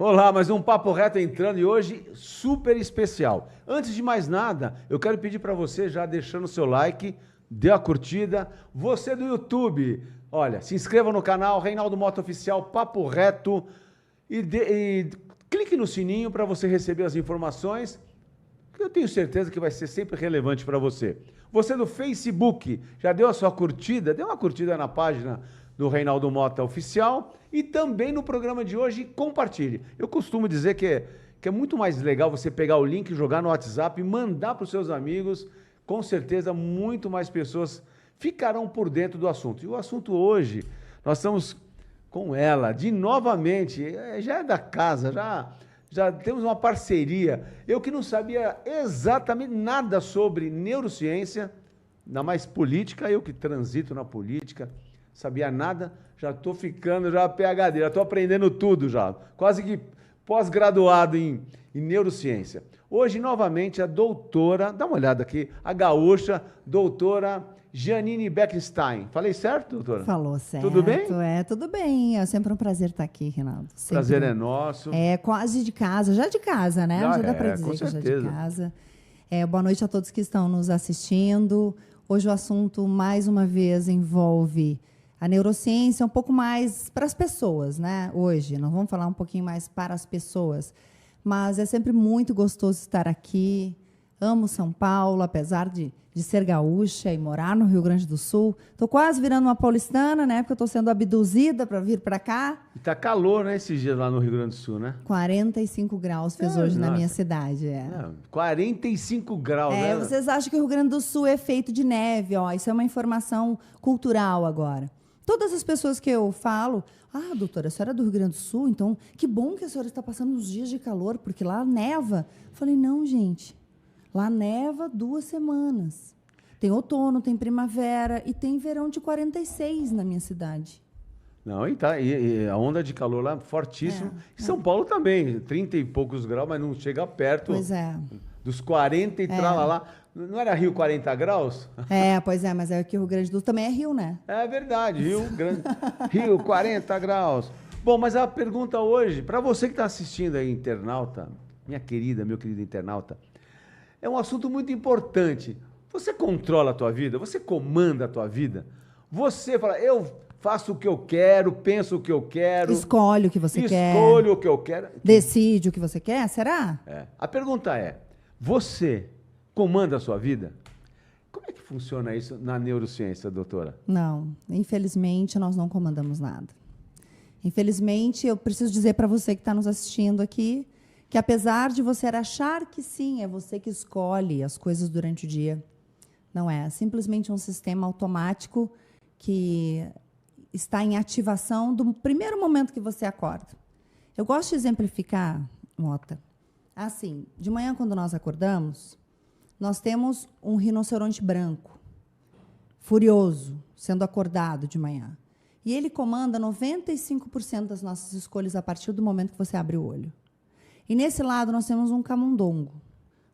Olá, mais um Papo Reto entrando e hoje super especial. Antes de mais nada, eu quero pedir para você já deixando o seu like, dê a curtida. Você do YouTube, olha, se inscreva no canal Reinaldo Mota Oficial Papo Reto e clique no sininho para você receber as informações, que eu tenho certeza que vai ser sempre relevante para você. Você do Facebook, já deu a sua curtida? Dê uma curtida na página do Reinaldo Mota Oficial e também no programa de hoje, compartilhe. Eu costumo dizer que é muito mais legal você pegar o link, jogar no WhatsApp e mandar para os seus amigos. Com certeza, muito mais pessoas ficarão por dentro do assunto. E o assunto hoje, nós estamos com ela, novamente, já é da casa, já temos uma parceria. Eu que não sabia exatamente nada sobre neurociência, ainda mais política, eu que transito na política, sabia nada, já estou ficando já PhD, já estou aprendendo tudo já, quase que pós-graduado em neurociência. Hoje, novamente, a doutora, dá uma olhada aqui, a gaúcha, doutora Janine Bekenstein. Falei certo, doutora? Falou certo. Tudo bem? Tudo bem. É sempre um prazer estar aqui, Reinaldo. Sempre. Prazer é nosso. É quase de casa, já de casa, né? Já dá para dizer com que certeza. já de casa. Boa noite a todos que estão nos assistindo. Hoje o assunto, mais uma vez, envolve a neurociência um pouco mais para as pessoas, né? Hoje, nós vamos falar um pouquinho mais para as pessoas. Mas é sempre muito gostoso estar aqui. Amo São Paulo, apesar de de ser gaúcha e morar no Rio Grande do Sul. Estou quase virando uma paulistana, né? Porque eu estou sendo abduzida para vir para cá. E tá calor, né, esses dias lá no Rio Grande do Sul, né? 45 graus fez hoje na minha cidade. 45 graus, né? Vocês acham que o Rio Grande do Sul é feito de neve, ó. Isso é uma informação cultural agora. Todas as pessoas que eu falo, doutora, a senhora é do Rio Grande do Sul, então que bom que a senhora está passando uns dias de calor, porque lá neva. Eu falei, não, gente, lá neva 2 semanas. Tem outono, tem primavera e tem verão de 46 na minha cidade. Não, e a onda de calor lá fortíssima. Em São Paulo também, 30 e poucos graus, mas não chega perto dos 40 e lá. Não era Rio 40 graus? Pois é, mas é que o Rio Grande do Sul também é Rio, né? É verdade, Rio 40 graus. Bom, mas a pergunta hoje, para você que está assistindo aí, internauta, meu querido internauta, é um assunto muito importante. Você controla a tua vida? Você comanda a tua vida? Você fala, eu faço o que eu quero, penso o que eu quero. Escolhe o que você quer. Escolho o que eu quero. Decide o que você quer, será? A pergunta é, você comanda a sua vida? Como é que funciona isso na neurociência, doutora? Não, infelizmente nós não comandamos nada. Infelizmente, eu preciso dizer para você que está nos assistindo aqui, que apesar de você achar que sim, é você que escolhe as coisas durante o dia, não é. É simplesmente um sistema automático que está em ativação do primeiro momento que você acorda. Eu gosto de exemplificar, Mota, assim, de manhã quando nós acordamos, nós temos um rinoceronte branco, furioso, sendo acordado de manhã. E ele comanda 95% das nossas escolhas a partir do momento que você abre o olho. E nesse lado nós temos um camundongo,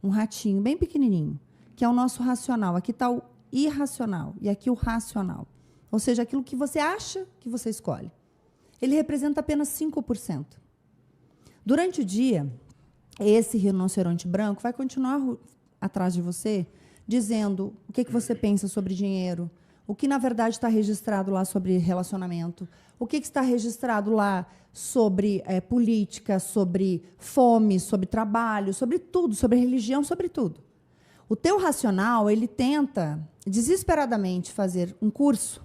um ratinho bem pequenininho, que é o nosso racional. Aqui está o irracional e aqui o racional. Ou seja, aquilo que você acha que você escolhe. Ele representa apenas 5%. Durante o dia, esse rinoceronte branco vai continuar atrás de você, dizendo o que você pensa sobre dinheiro, o que, na verdade, está registrado lá sobre relacionamento, o que está registrado lá sobre política, sobre fome, sobre trabalho, sobre tudo, sobre religião, sobre tudo. O teu racional, ele tenta desesperadamente fazer um curso,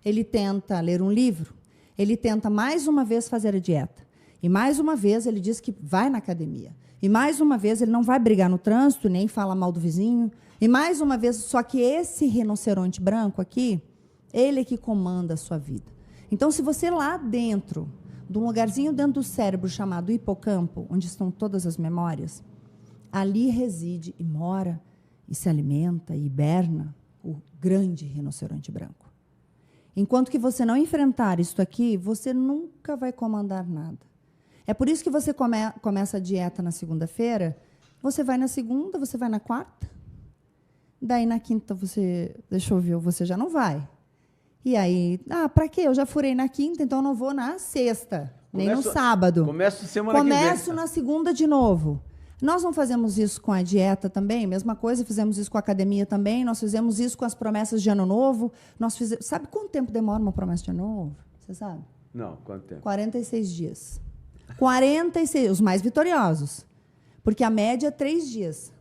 ele tenta ler um livro, ele tenta mais uma vez fazer a dieta. E mais uma vez ele diz que vai na academia. E mais uma vez ele não vai brigar no trânsito, nem fala mal do vizinho. E mais uma vez, só que esse rinoceronte branco aqui, ele é que comanda a sua vida. Então, se você lá dentro, de um lugarzinho dentro do cérebro chamado hipocampo, onde estão todas as memórias, ali reside e mora, e se alimenta, e hiberna o grande rinoceronte branco. Enquanto que você não enfrentar isso aqui, você nunca vai comandar nada. É por isso que você começa a dieta na segunda-feira, você vai na segunda, você vai na quarta, daí na quinta você já não vai. E aí, para quê? Eu já furei na quinta, então eu não vou na sexta, nem no sábado. Começo na segunda de novo. Nós não fazemos isso com a dieta também? Mesma coisa, fizemos isso com a academia também, nós fizemos isso com as promessas de ano novo. Sabe quanto tempo demora uma promessa de ano novo? Você sabe? Não, quanto tempo? 46 dias. 46, os mais vitoriosos. Porque a média é 3 dias.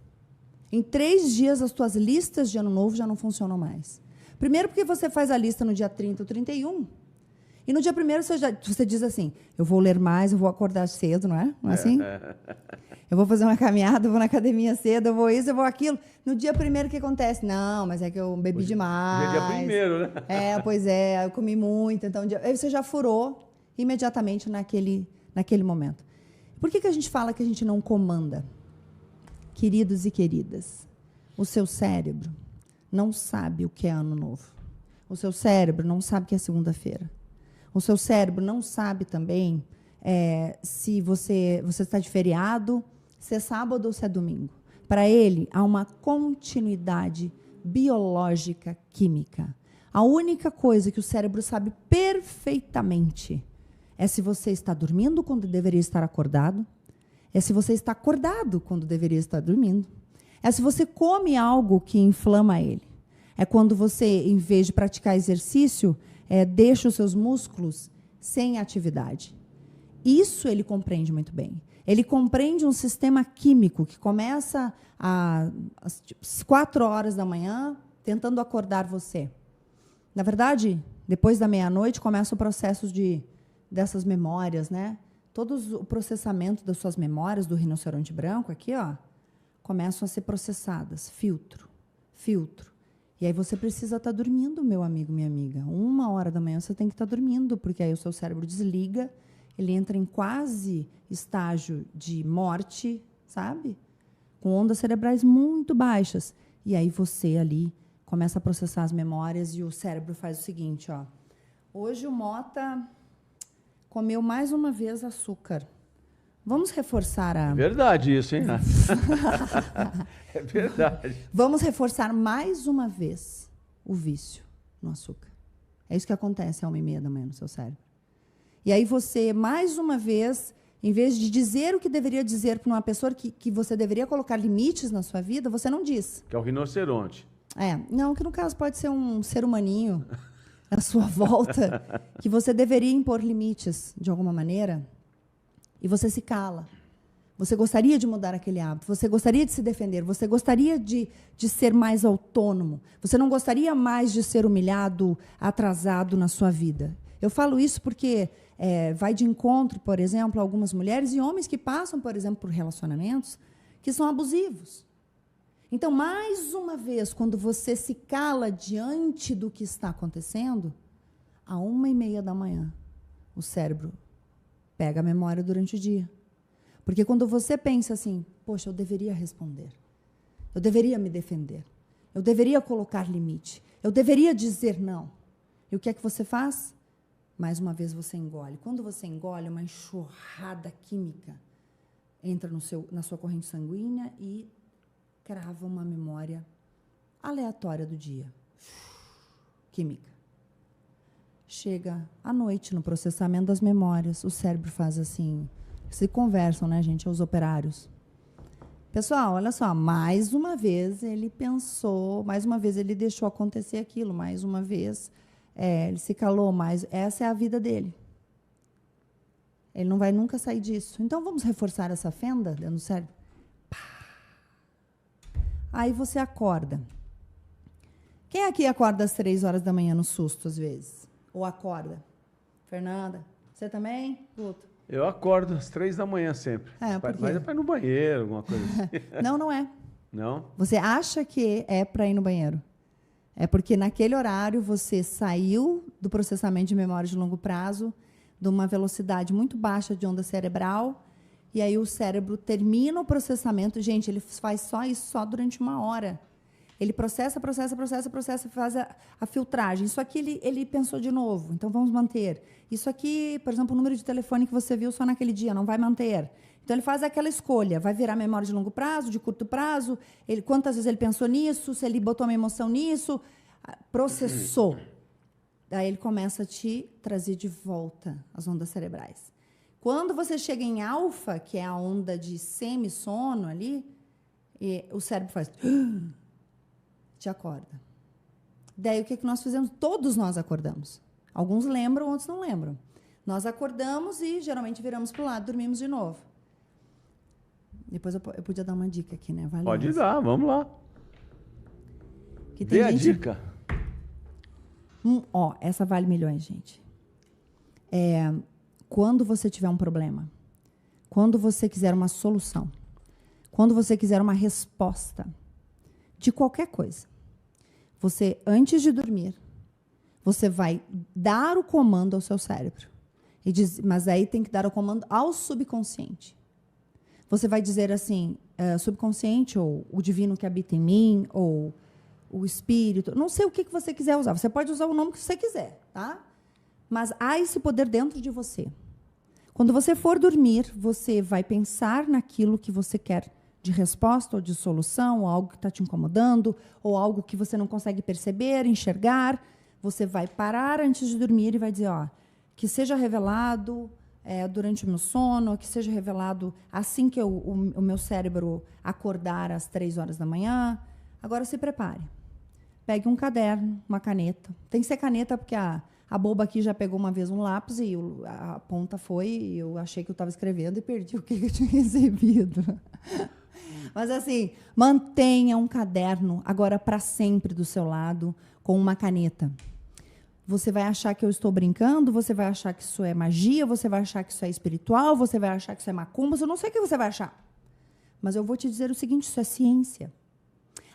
Em 3 dias, as tuas listas de ano novo já não funcionam mais. Primeiro porque você faz a lista no dia 30 ou 31. E no dia 1º você diz assim, eu vou ler mais, eu vou acordar cedo, não é? Não é assim? Eu vou fazer uma caminhada, eu vou na academia cedo, eu vou isso, eu vou aquilo. No dia 1º, o que acontece? Não, mas é que eu bebi demais. Dia 1º, né? Pois é, eu comi muito. Então, aí você já furou imediatamente naquele momento. Por que a gente fala que a gente não comanda? Queridos e queridas, o seu cérebro não sabe o que é ano novo. O seu cérebro não sabe o que é segunda-feira. O seu cérebro não sabe também se você está de feriado, se é sábado ou se é domingo. Para ele, há uma continuidade biológica, química. A única coisa que o cérebro sabe perfeitamente é se você está dormindo quando deveria estar acordado, é se você está acordado quando deveria estar dormindo, é se você come algo que inflama ele. É quando você, em vez de praticar exercício, deixa os seus músculos sem atividade. Isso ele compreende muito bem. Ele compreende um sistema químico que começa às 4 horas da manhã, tentando acordar você. Na verdade, depois da meia-noite, começa o processo dessas memórias, né? Todo o processamento das suas memórias do rinoceronte branco, aqui, ó, começam a ser processadas. Filtro. E aí você precisa estar dormindo, meu amigo, minha amiga. 1 hora da manhã você tem que estar dormindo, porque aí o seu cérebro desliga, ele entra em quase estágio de morte, sabe? Com ondas cerebrais muito baixas. E aí você ali começa a processar as memórias e o cérebro faz o seguinte, ó. Hoje o Mota comeu mais uma vez açúcar. Vamos reforçar a... É verdade isso, hein? É verdade. Vamos reforçar mais uma vez o vício no açúcar. É isso que acontece às 1h30 da manhã no seu cérebro. E aí você, mais uma vez, em vez de dizer o que deveria dizer para uma pessoa que você deveria colocar limites na sua vida, você não diz. Que é o rinoceronte. Não, que no caso pode ser um ser humaninho à sua volta, que você deveria impor limites de alguma maneira, e você se cala. Você gostaria de mudar aquele hábito, você gostaria de se defender, você gostaria de ser mais autônomo, você não gostaria mais de ser humilhado, atrasado na sua vida. Eu falo isso porque vai de encontro, por exemplo, a algumas mulheres e homens que passam, por exemplo, por relacionamentos que são abusivos. Então, mais uma vez, quando você se cala diante do que está acontecendo, à 1h30 da manhã, o cérebro pega a memória durante o dia. Porque quando você pensa assim, poxa, eu deveria responder, eu deveria me defender, eu deveria colocar limite, eu deveria dizer não. E o que é que você faz? Mais uma vez você engole. Quando você engole, uma enxurrada química entra na sua corrente sanguínea e crava uma memória aleatória do dia. Química. Chega à noite, no processamento das memórias, o cérebro faz assim... Se conversam, né, gente, os operários. Pessoal, olha só, mais uma vez ele pensou, mais uma vez ele deixou acontecer aquilo, mais uma vez ele se calou, mas essa é a vida dele. Ele não vai nunca sair disso. Então, vamos reforçar essa fenda dentro do cérebro? Aí você acorda. Quem aqui acorda às 3 horas da manhã no susto, às vezes? Ou acorda? Fernanda, você também? Guto? Eu acordo às 3 da manhã sempre. Por quê? Mas é para ir no banheiro, alguma coisa assim. Não, não é. Não? Você acha que é para ir no banheiro. É porque naquele horário você saiu do processamento de memória de longo prazo, de uma velocidade muito baixa de onda cerebral, e aí o cérebro termina o processamento. Gente, ele faz só isso só durante 1 hora. Ele processa, faz a filtragem. Isso aqui ele pensou de novo, então vamos manter. Isso aqui, por exemplo, o número de telefone que você viu só naquele dia, não vai manter. Então, ele faz aquela escolha. Vai virar memória de longo prazo, de curto prazo, quantas vezes ele pensou nisso, se ele botou uma emoção nisso, processou. Daí ele começa a te trazer de volta as ondas cerebrais. Quando você chega em alfa, que é a onda de semi-sono ali, o cérebro faz... te acorda. Daí, o que nós fizemos? Todos nós acordamos. Alguns lembram, outros não lembram. Nós acordamos e, geralmente, viramos para o lado, dormimos de novo. Depois eu podia dar uma dica aqui, né? Pode dar, vamos lá. Dê a dica. Essa vale milhões, gente. Quando você tiver um problema, quando você quiser uma solução, quando você quiser uma resposta de qualquer coisa, você, antes de dormir, você vai dar o comando ao seu cérebro. Mas aí tem que dar o comando ao subconsciente. Você vai dizer assim, subconsciente, ou o divino que habita em mim, ou o espírito, não sei o que você quiser usar. Você pode usar o nome que você quiser, tá? Mas há esse poder dentro de você. Quando você for dormir, você vai pensar naquilo que você quer de resposta ou de solução, ou algo que está te incomodando, ou algo que você não consegue perceber, enxergar. Você vai parar antes de dormir e vai dizer, que seja revelado durante o meu sono, que seja revelado assim que o meu cérebro acordar às 3 horas da manhã. Agora se prepare. Pegue um caderno, uma caneta. Tem que ser caneta porque a A boba aqui já pegou uma vez um lápis e a ponta foi, e eu achei que eu estava escrevendo e perdi o que eu tinha recebido. Mas assim, mantenha um caderno agora para sempre do seu lado com uma caneta. Você vai achar que eu estou brincando, você vai achar que isso é magia, você vai achar que isso é espiritual, você vai achar que isso é macumba, eu não sei o que você vai achar. Mas eu vou te dizer o seguinte, isso é ciência.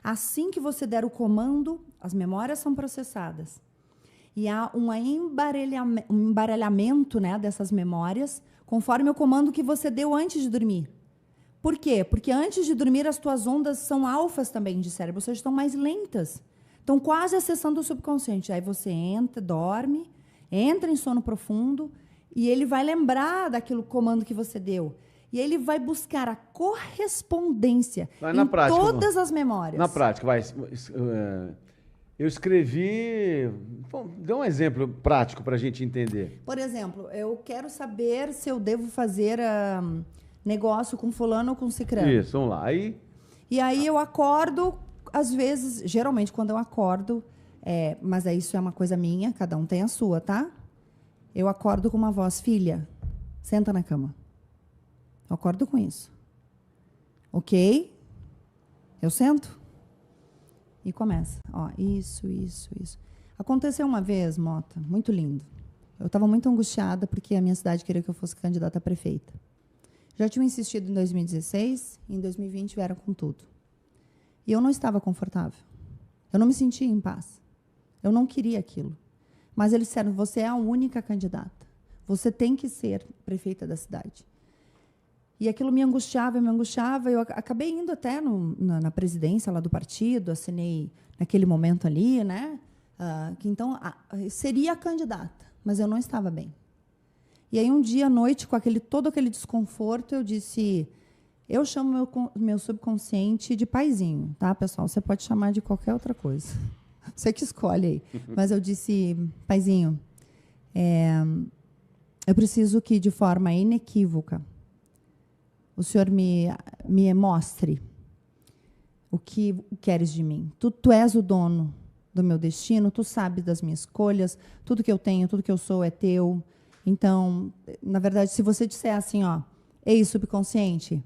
Assim que você der o comando, as memórias são processadas. E há um embaralhamento, né, dessas memórias, conforme o comando que você deu antes de dormir. Por quê? Porque antes de dormir, as tuas ondas são alfas também de cérebro, ou seja, estão mais lentas. Estão quase acessando o subconsciente. Aí você entra, dorme, entra em sono profundo, e ele vai lembrar daquele comando que você deu. E ele vai buscar a correspondência em todas as memórias. Na prática, vai... Eu escrevi... Bom, dê um exemplo prático para a gente entender. Por exemplo, eu quero saber se eu devo fazer negócio com fulano ou com cicrano. Isso, vamos lá. E aí eu acordo, às vezes, geralmente quando eu acordo, mas isso é uma coisa minha, cada um tem a sua, tá? Eu acordo com uma voz, filha, senta na cama. Eu acordo com isso. Ok? Eu sento. E começa. Ó, isso. Aconteceu uma vez, Mota, muito lindo. Eu estava muito angustiada porque a minha cidade queria que eu fosse candidata a prefeita. Já tinham insistido em 2016, e em 2020 vieram com tudo. E eu não estava confortável. Eu não me sentia em paz. Eu não queria aquilo. Mas eles disseram, você é a única candidata. Você tem que ser prefeita da cidade. E aquilo me angustiava. Eu acabei indo até na presidência lá do partido, assinei naquele momento ali, né? Que então seria a candidata, mas eu não estava bem. E aí um dia à noite, com todo aquele desconforto, eu disse, eu chamo meu subconsciente de paizinho, tá, pessoal? Você pode chamar de qualquer outra coisa. Você que escolhe aí. Mas eu disse, paizinho, eu preciso que de forma inequívoca o senhor me mostre o que queres de mim. Tu és o dono do meu destino, tu sabes das minhas escolhas, tudo que eu tenho, tudo que eu sou é teu. Então, na verdade, se você disser assim, ó, ei, subconsciente,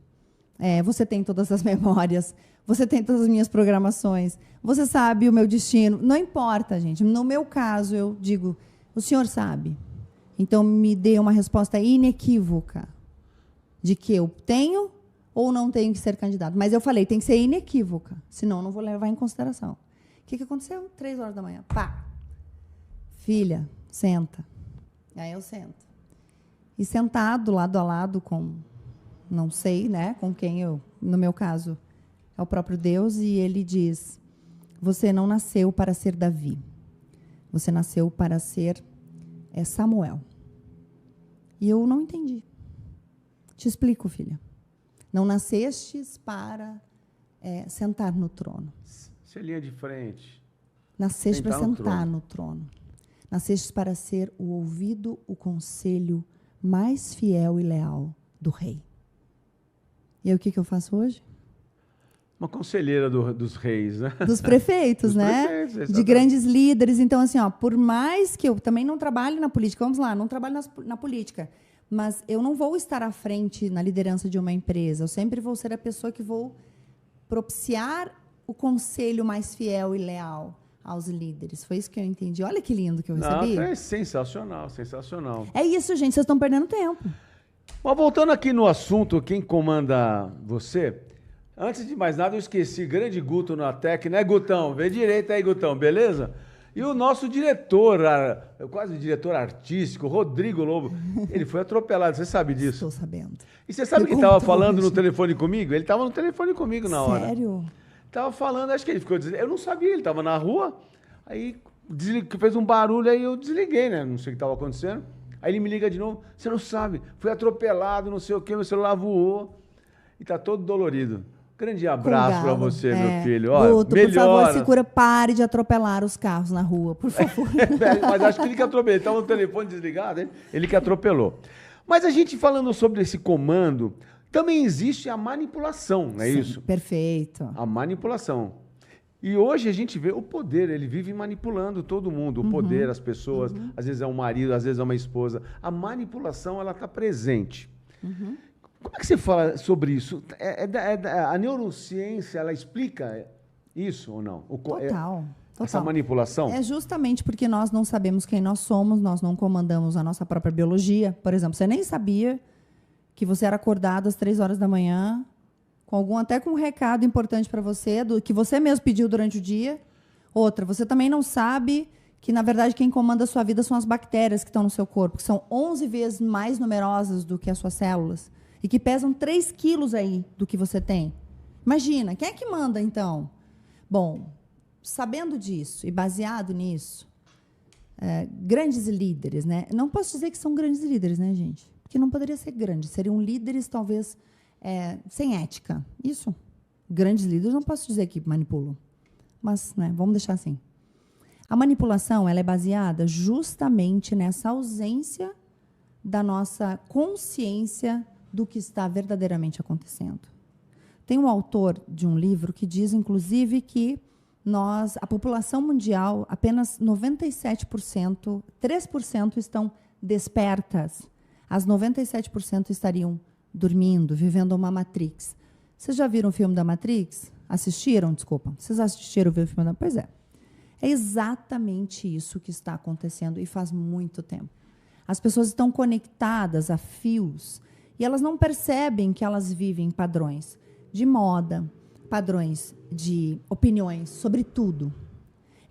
você tem todas as memórias, você tem todas as minhas programações, você sabe o meu destino. Não importa, gente. No meu caso, eu digo, o senhor sabe. Então, me dê uma resposta inequívoca de que eu tenho ou não tenho que ser candidato. Mas eu falei, tem que ser inequívoca, senão eu não vou levar em consideração. O que aconteceu? 3 horas da manhã. Pá! Filha, senta. Aí eu sento. E sentado, lado a lado com, não sei, né, com quem no meu caso, é o próprio Deus, e ele diz, você não nasceu para ser Davi. Você nasceu para ser Samuel. E eu não entendi. Te explico, filha. Não nascestes para sentar no trono. Ser linha de frente. Nasceste para sentar no trono. Nasceste para ser o ouvido, o conselho mais fiel e leal do rei. E aí, o que eu faço hoje? Uma conselheira dos reis, né? Dos prefeitos, dos né? Prefeitos, de grandes líderes. Então, assim, ó, por mais que eu também não trabalhe na política, vamos lá, não trabalho na política, mas eu não vou estar à frente na liderança de uma empresa. Eu sempre vou ser a pessoa que vou propiciar o conselho mais fiel e leal aos líderes. Foi isso que eu entendi. Olha que lindo que eu recebi. Não, é sensacional, sensacional. É isso, gente. Vocês estão perdendo tempo. Mas voltando aqui no assunto, quem comanda você... Antes de mais nada, eu esqueci, grande Guto na Tec, né, Gutão? Vem direito aí, Gutão, beleza? E o nosso diretor, quase diretor artístico, Rodrigo Lobo, ele foi atropelado, você sabe disso? Estou sabendo. E você sabe que ele estava falando no telefone comigo? Ele estava no telefone comigo na hora. Sério? Estava falando, acho que ele ficou dizendo, eu não sabia, ele estava na rua, aí fez um barulho, aí eu desliguei, né, não sei o que estava acontecendo. Aí ele me liga de novo, você não sabe, fui atropelado, não sei o que, meu celular voou e tá todo dolorido. Grande abraço para você, meu filho. Ó, Guto, por favor, segura, pare de atropelar os carros na rua, por favor. Mas acho que ele que atropelou. Ele estava no telefone desligado, hein? Ele que atropelou. Mas a gente falando sobre esse comando, também existe a manipulação, não é isso? Perfeito. A manipulação. E hoje a gente vê o poder, ele vive manipulando todo mundo, o poder, as pessoas, às vezes é um marido, às vezes é uma esposa. A manipulação, ela está presente. Como é que você fala sobre isso? A neurociência, ela explica isso ou não? Total. Essa manipulação? É justamente porque nós não sabemos quem nós somos, nós não comandamos a nossa própria biologia. Por exemplo, você nem sabia que você era acordado às 3 horas da manhã, até com um recado importante para você, que você mesmo pediu durante o dia. Outra, você também não sabe que, na verdade, quem comanda a sua vida são as bactérias que estão no seu corpo, que são 11 vezes mais numerosas do que as suas células e que pesam 3 quilos aí do que você tem. Imagina, quem é que manda, então? Bom, sabendo disso e baseado nisso, grandes líderes, né? Não posso dizer que são grandes líderes, né, gente? Porque não poderia ser grande. Seriam líderes, talvez, sem ética. Isso. Grandes líderes, não posso dizer que manipulam. Mas, né, vamos deixar assim. A manipulação, ela é baseada justamente nessa ausência da nossa consciência do que está verdadeiramente acontecendo. Tem um autor de um livro que diz, inclusive, que a população mundial, apenas 97%, 3% estão despertas. As 97% estariam dormindo, vivendo uma Matrix. Vocês já viram o filme da Matrix? Assistiram? Desculpa. Vocês assistiram o filme da... Pois é. É exatamente isso que está acontecendo e faz muito tempo. As pessoas estão conectadas a fios e elas não percebem que elas vivem padrões de moda, padrões de opiniões sobre tudo.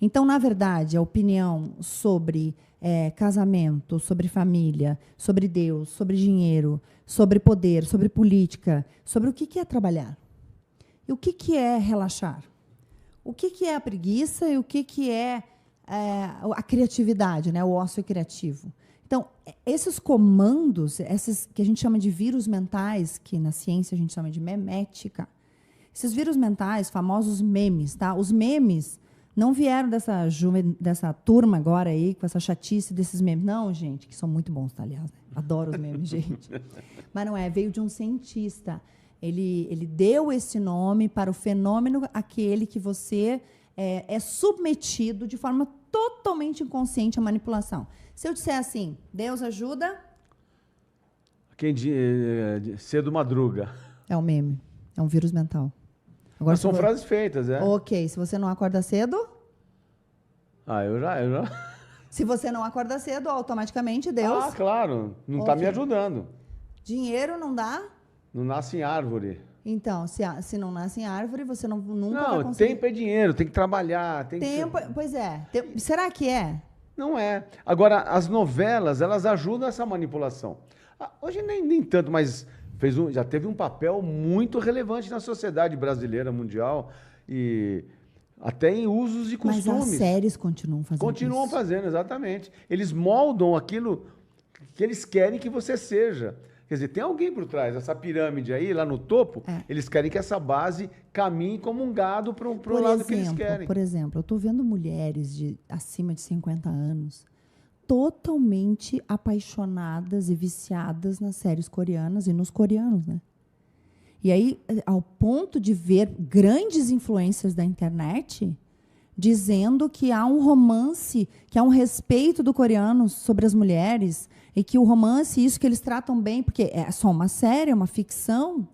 Então, na verdade, a opinião sobre casamento, sobre família, sobre Deus, sobre dinheiro, sobre poder, sobre política, sobre o que é trabalhar. E o que é relaxar. O que é a preguiça e o que é a criatividade, né? O ócio criativo. Então, esses comandos, esses que a gente chama de vírus mentais, que na ciência a gente chama de memética, esses vírus mentais, famosos memes, tá? Os memes não vieram dessa turma agora aí, com essa chatice desses memes. Não, gente, que são muito bons, tá, aliás. Né? Adoro os memes, gente. Mas não é, veio de um cientista. Ele deu esse nome para o fenômeno aquele que você é submetido de forma totalmente inconsciente à manipulação. Se eu disser assim, Deus ajuda... Cedo madruga. É um meme, é um vírus mental. Agora, mas são frases feitas, é? Ok, se você não acorda cedo... eu já... Se você não acorda cedo, automaticamente Deus... Claro, não está me ajudando. Dinheiro não dá... Não nasce em árvore. Então, se não nasce em árvore, você nunca vai conseguir... Não, tempo é dinheiro, tem que trabalhar. Pois é. Será que é? Não é. Agora, as novelas, elas ajudam essa manipulação. Hoje nem tanto, mas já teve um papel muito relevante na sociedade brasileira, mundial, e até em usos e costumes. Mas as séries continuam fazendo isso. Continuam fazendo, exatamente. Eles moldam aquilo que eles querem que você seja. Quer dizer, tem alguém por trás, essa pirâmide aí, lá no topo, eles querem que essa base caminhe como um gado para o lado que eles querem. Por exemplo, eu estou vendo mulheres acima de 50 anos totalmente apaixonadas e viciadas nas séries coreanas e nos coreanos, né? E aí, ao ponto de ver grandes influências da internet dizendo que há um romance, que há um respeito do coreano sobre as mulheres, e que o romance, isso que eles tratam bem, porque é só uma série, é uma ficção.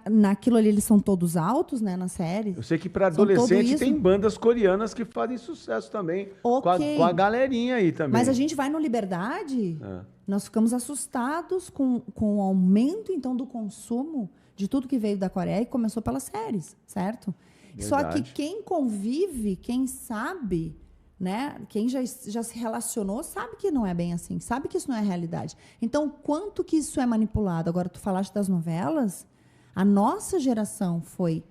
Naquilo ali eles são todos altos, né, na série. Eu sei que para adolescente tem bandas coreanas que fazem sucesso também, com a galerinha aí também. Mas a gente vai no Liberdade, nós ficamos assustados com o aumento, então, do consumo de tudo que veio da Coreia e começou pelas séries, certo? Verdade. Só que quem convive, quem sabe... Né? Quem já se relacionou sabe que não é bem assim, sabe que isso não é realidade. Então, quanto que isso é manipulado? Agora, tu falaste das novelas, a nossa geração foi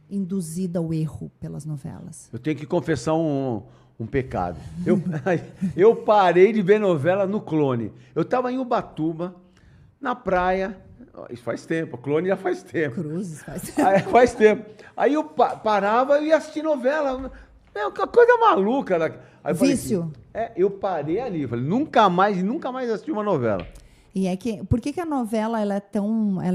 induzida ao erro pelas novelas. Eu tenho que confessar um pecado. Eu parei de ver novela no Clone. Eu estava em Ubatuba, na praia, isso faz tempo, Clone já faz tempo. Cruzes faz tempo. Faz tempo. Aí eu parava e ia assistir novela. Que coisa maluca. Aí eu vício. Falei assim, eu parei ali. Falei, nunca mais assisti uma novela. E por que a novela ela é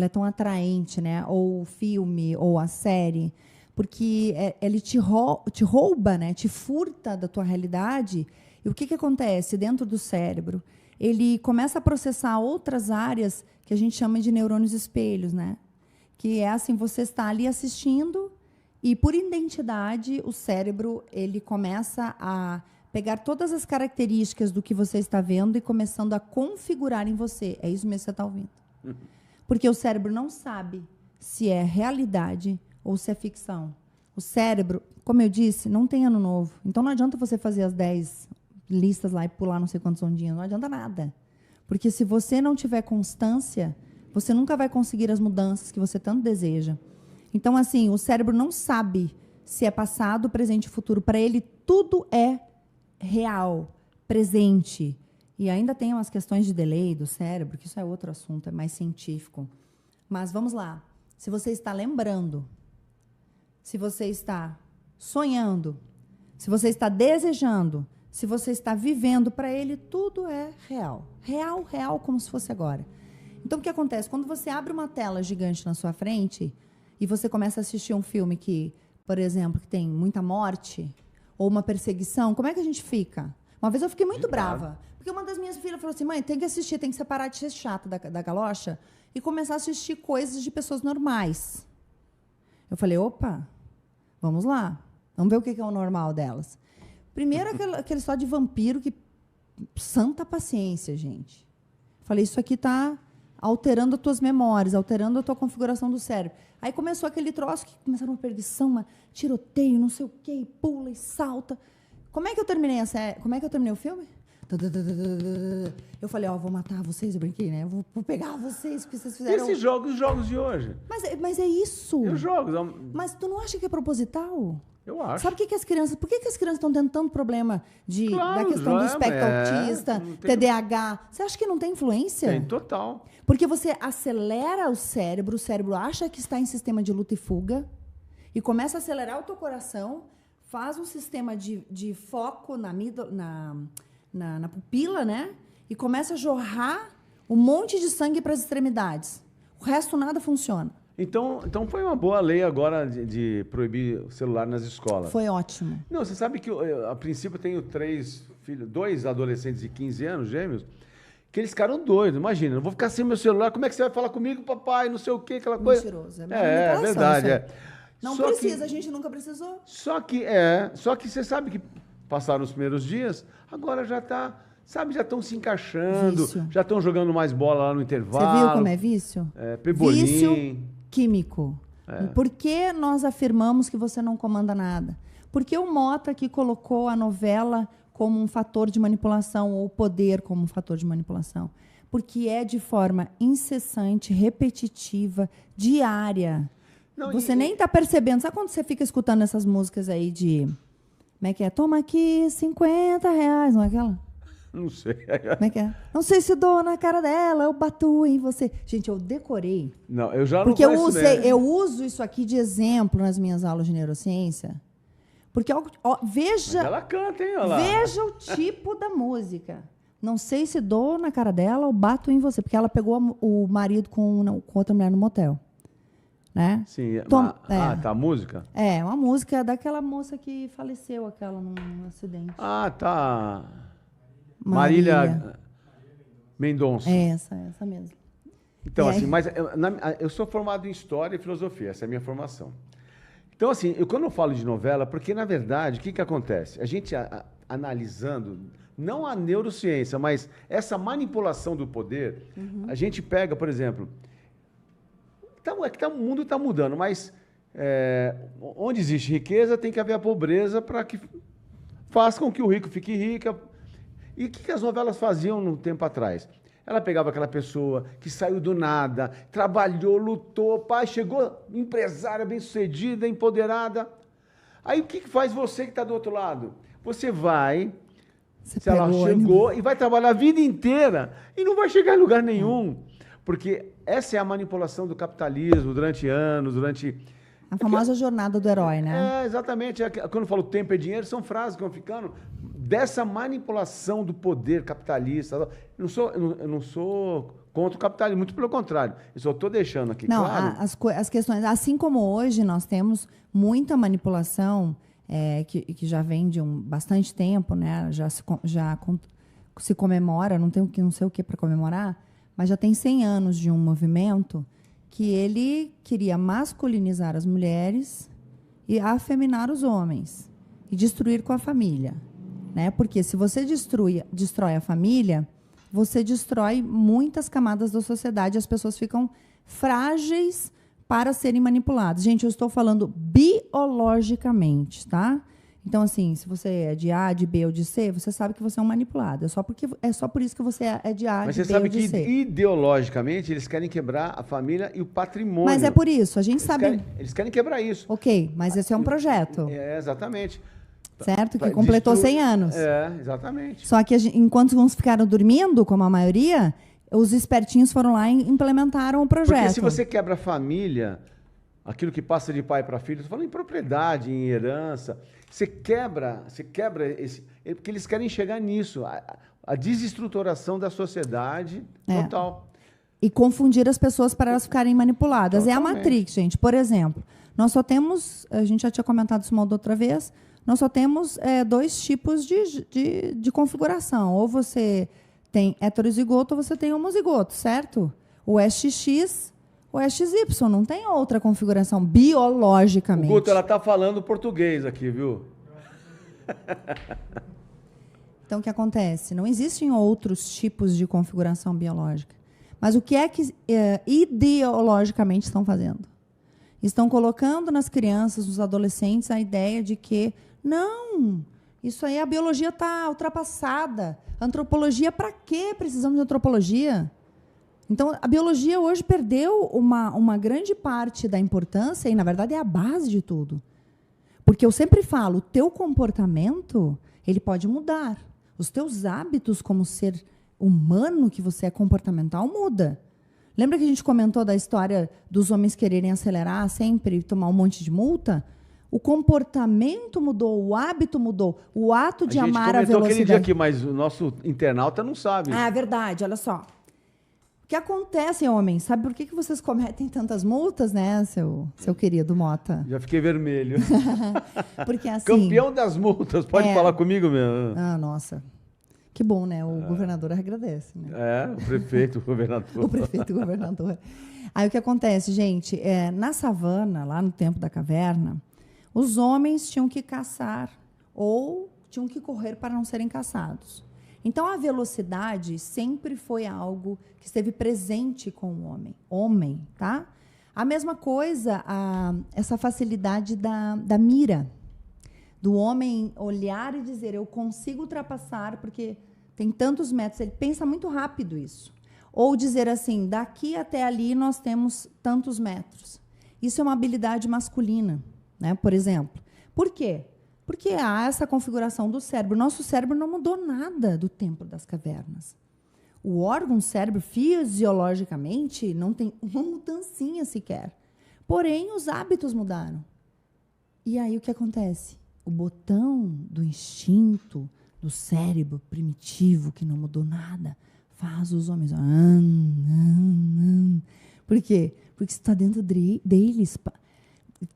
tão atraente, né? Ou o filme, ou a série? Porque ele te rouba, né? Te furta da tua realidade. E o que acontece dentro do cérebro? Ele começa a processar outras áreas que a gente chama de neurônios espelhos, né? Que é assim, você está ali assistindo e, por identidade, o cérebro ele começa a pegar todas as características do que você está vendo e começando a configurar em você. É isso mesmo que você está ouvindo. Porque o cérebro não sabe se é realidade ou se é ficção. O cérebro, como eu disse, não tem ano novo. Então não adianta você fazer as 10 listas lá e pular não sei quantos ondinhos. Não adianta nada. Porque se você não tiver constância, você nunca vai conseguir as mudanças que você tanto deseja. Então, assim, o cérebro não sabe se é passado, presente e futuro. Para ele, tudo é real, presente. E ainda tem umas questões de delay do cérebro, que isso é outro assunto, é mais científico. Mas vamos lá. Se você está lembrando, se você está sonhando, se você está desejando, se você está vivendo, para ele tudo é real. Real, real, como se fosse agora. Então, o que acontece? Quando você abre uma tela gigante na sua frente e você começa a assistir um filme que, por exemplo, que tem muita morte ou uma perseguição, como é que a gente fica? Uma vez eu fiquei muito brava, porque uma das minhas filhas falou assim, mãe, tem que assistir, tem que separar de ser chata da galocha e começar a assistir coisas de pessoas normais. Eu falei, opa, vamos lá. Vamos ver o que é o normal delas. Primeiro, aquele só de vampiro que... Santa paciência, gente. Falei, isso aqui está alterando as tuas memórias, alterando a tua configuração do cérebro. Aí começou aquele troço que começaram uma perdição, uma tiroteio, não sei o quê, e pula e salta. Como é que eu terminei a série? Como é que eu terminei o filme? Eu falei, vou matar vocês, eu brinquei, né? Eu vou pegar vocês, porque vocês fizeram... Esses jogos, os jogos de hoje. Mas é isso. E os jogos? Mas tu não acha que é proposital? Eu acho. Sabe por que as crianças... Por que as crianças estão tendo tanto problema da questão do espectro autista, TDAH? Você acha que não tem influência? Tem, total. Porque você acelera o cérebro acha que está em sistema de luta e fuga, e começa a acelerar o teu coração, faz um sistema de foco na pupila, né? E começa a jorrar um monte de sangue para as extremidades. O resto nada funciona. Então foi uma boa lei agora de proibir o celular nas escolas. Foi ótimo. Não, você sabe que a princípio eu tenho 3 filhos, 2 adolescentes de 15 anos, gêmeos, que eles ficaram doidos. Imagina, eu vou ficar sem meu celular, como é que você vai falar comigo, papai, não sei o quê, aquela coisa. Mentiroso. É verdade. Não precisa, a gente nunca precisou. Só que você sabe que passaram os primeiros dias, agora já está, sabe, já estão se encaixando, Vício. já estão jogando mais bola lá no intervalo. Você viu como é vício? Pebolim. Vício químico. Por que nós afirmamos que você não comanda nada? Porque o Mota aqui colocou a novela como um fator de manipulação, ou o poder como um fator de manipulação. Porque é de forma incessante, repetitiva, diária. Não, você nem está percebendo. Sabe quando você fica escutando essas músicas aí de... Como é que é? Toma aqui R$50, não é aquela? Não sei. Como é que é? Não sei se dou na cara dela, eu bato em você. Gente, eu decorei. Não, eu já não porque conheço eu uso isso aqui de exemplo nas minhas aulas de neurociência. Porque, veja... Mas ela canta, hein? Olha lá. Veja o tipo da música. Não sei se dou na cara dela ou bato em você. Porque ela pegou o marido com outra mulher no motel. Né? Sim. Tá, a música? É, uma música daquela moça que faleceu, aquela num acidente. Ah, tá. Marília Mendonça. É essa mesmo. Então, assim, mas eu sou formado em História e Filosofia, essa é a minha formação. Então, assim, quando eu falo de novela, porque, na verdade, o que acontece? A gente, analisando, não a neurociência, mas essa manipulação do poder, a gente pega, por exemplo... o mundo está mudando, mas onde existe riqueza tem que haver a pobreza para que faça com que o rico fique rico. E o que as novelas faziam no tempo atrás? Ela pegava aquela pessoa que saiu do nada, trabalhou, lutou, chegou empresária bem-sucedida, empoderada. Aí o que faz você que está do outro lado? Você vai, se ela chegou, e vai trabalhar a vida inteira e não vai chegar em lugar nenhum. Porque essa é a manipulação do capitalismo durante anos, a famosa jornada do herói, né? Exatamente. Quando eu falo tempo é dinheiro, são frases que vão ficando dessa manipulação do poder capitalista. Eu não sou contra o capitalismo, muito pelo contrário. Eu só estou deixando aqui claro. As questões, assim como hoje nós temos muita manipulação que já vem de bastante tempo, né? Já se comemora, não sei o que para comemorar, mas já tem 100 anos de um movimento que ele queria masculinizar as mulheres e afeminar os homens e destruir com a família, né? Porque se você destrói a família, você destrói muitas camadas da sociedade, as pessoas ficam frágeis para serem manipuladas. Gente, eu estou falando biologicamente, tá? Então, assim, se você é de A, de B ou de C, você sabe que você é um manipulado. É só por isso que você é de A, Mas de você B ou de sabe C. que ideologicamente eles querem quebrar a família e o patrimônio. Mas é por isso, a gente sabe... Eles querem quebrar isso. Ok, mas esse é um projeto. Exatamente. Certo? Que completou 100 anos. Exatamente. Só que enquanto uns ficaram dormindo, como a maioria, os espertinhos foram lá e implementaram o projeto. Porque se você quebra a família, aquilo que passa de pai para filho, estou falando em propriedade, em herança, você quebra esse... Porque eles querem chegar nisso, a desestruturação da sociedade total. E confundir as pessoas para elas ficarem manipuladas. Totalmente. É a Matrix, gente. Por exemplo, nós só temos, a gente já tinha comentado isso uma outra vez, nós só temos 2 tipos de configuração. Ou você tem heterozigoto ou você tem homozigoto, certo? O XX ou XY, não tem outra configuração biologicamente. Guto, ela está falando português aqui, viu? Então, o que acontece? Não existem outros tipos de configuração biológica. Mas o que é que ideologicamente estão fazendo? Estão colocando nas crianças, nos adolescentes, a ideia de que não, isso aí, a biologia está ultrapassada. Antropologia, para que precisamos de antropologia? Então, a biologia hoje perdeu uma grande parte da importância e, na verdade, é a base de tudo. Porque eu sempre falo, o teu comportamento, ele pode mudar. Os teus hábitos como ser humano que você é comportamental muda. Lembra que a gente comentou da história dos homens quererem acelerar sempre e tomar um monte de multa? O comportamento mudou, o hábito mudou, o ato de amar a velocidade. A gente comentou aquele dia aqui, mas o nosso internauta não sabe. Ah, é verdade, olha só. O que acontece, homens? Sabe por que vocês cometem tantas multas, né, seu querido Mota? Já fiquei vermelho. Porque assim... Campeão das multas, pode falar comigo mesmo. Ah, nossa. Que bom, né? O governador agradece, né? O prefeito, o governador. O prefeito e o governador. Aí o que acontece, gente? Na savana, lá no tempo da caverna, os homens tinham que caçar ou tinham que correr para não serem caçados. Então, a velocidade sempre foi algo que esteve presente com o homem, tá? A mesma coisa, essa facilidade da mira, do homem olhar e dizer, eu consigo ultrapassar porque tem tantos metros, ele pensa muito rápido isso. Ou dizer assim, daqui até ali nós temos tantos metros. Isso é uma habilidade masculina, né? Por exemplo. Por quê? Porque há essa configuração do cérebro. Nosso cérebro não mudou nada do tempo das cavernas. O órgão cérebro, fisiologicamente, não tem uma mudancinha sequer. Porém, os hábitos mudaram. E aí o que acontece? O botão do instinto do cérebro primitivo, que não mudou nada, faz os homens... Por quê? Porque isso está dentro deles.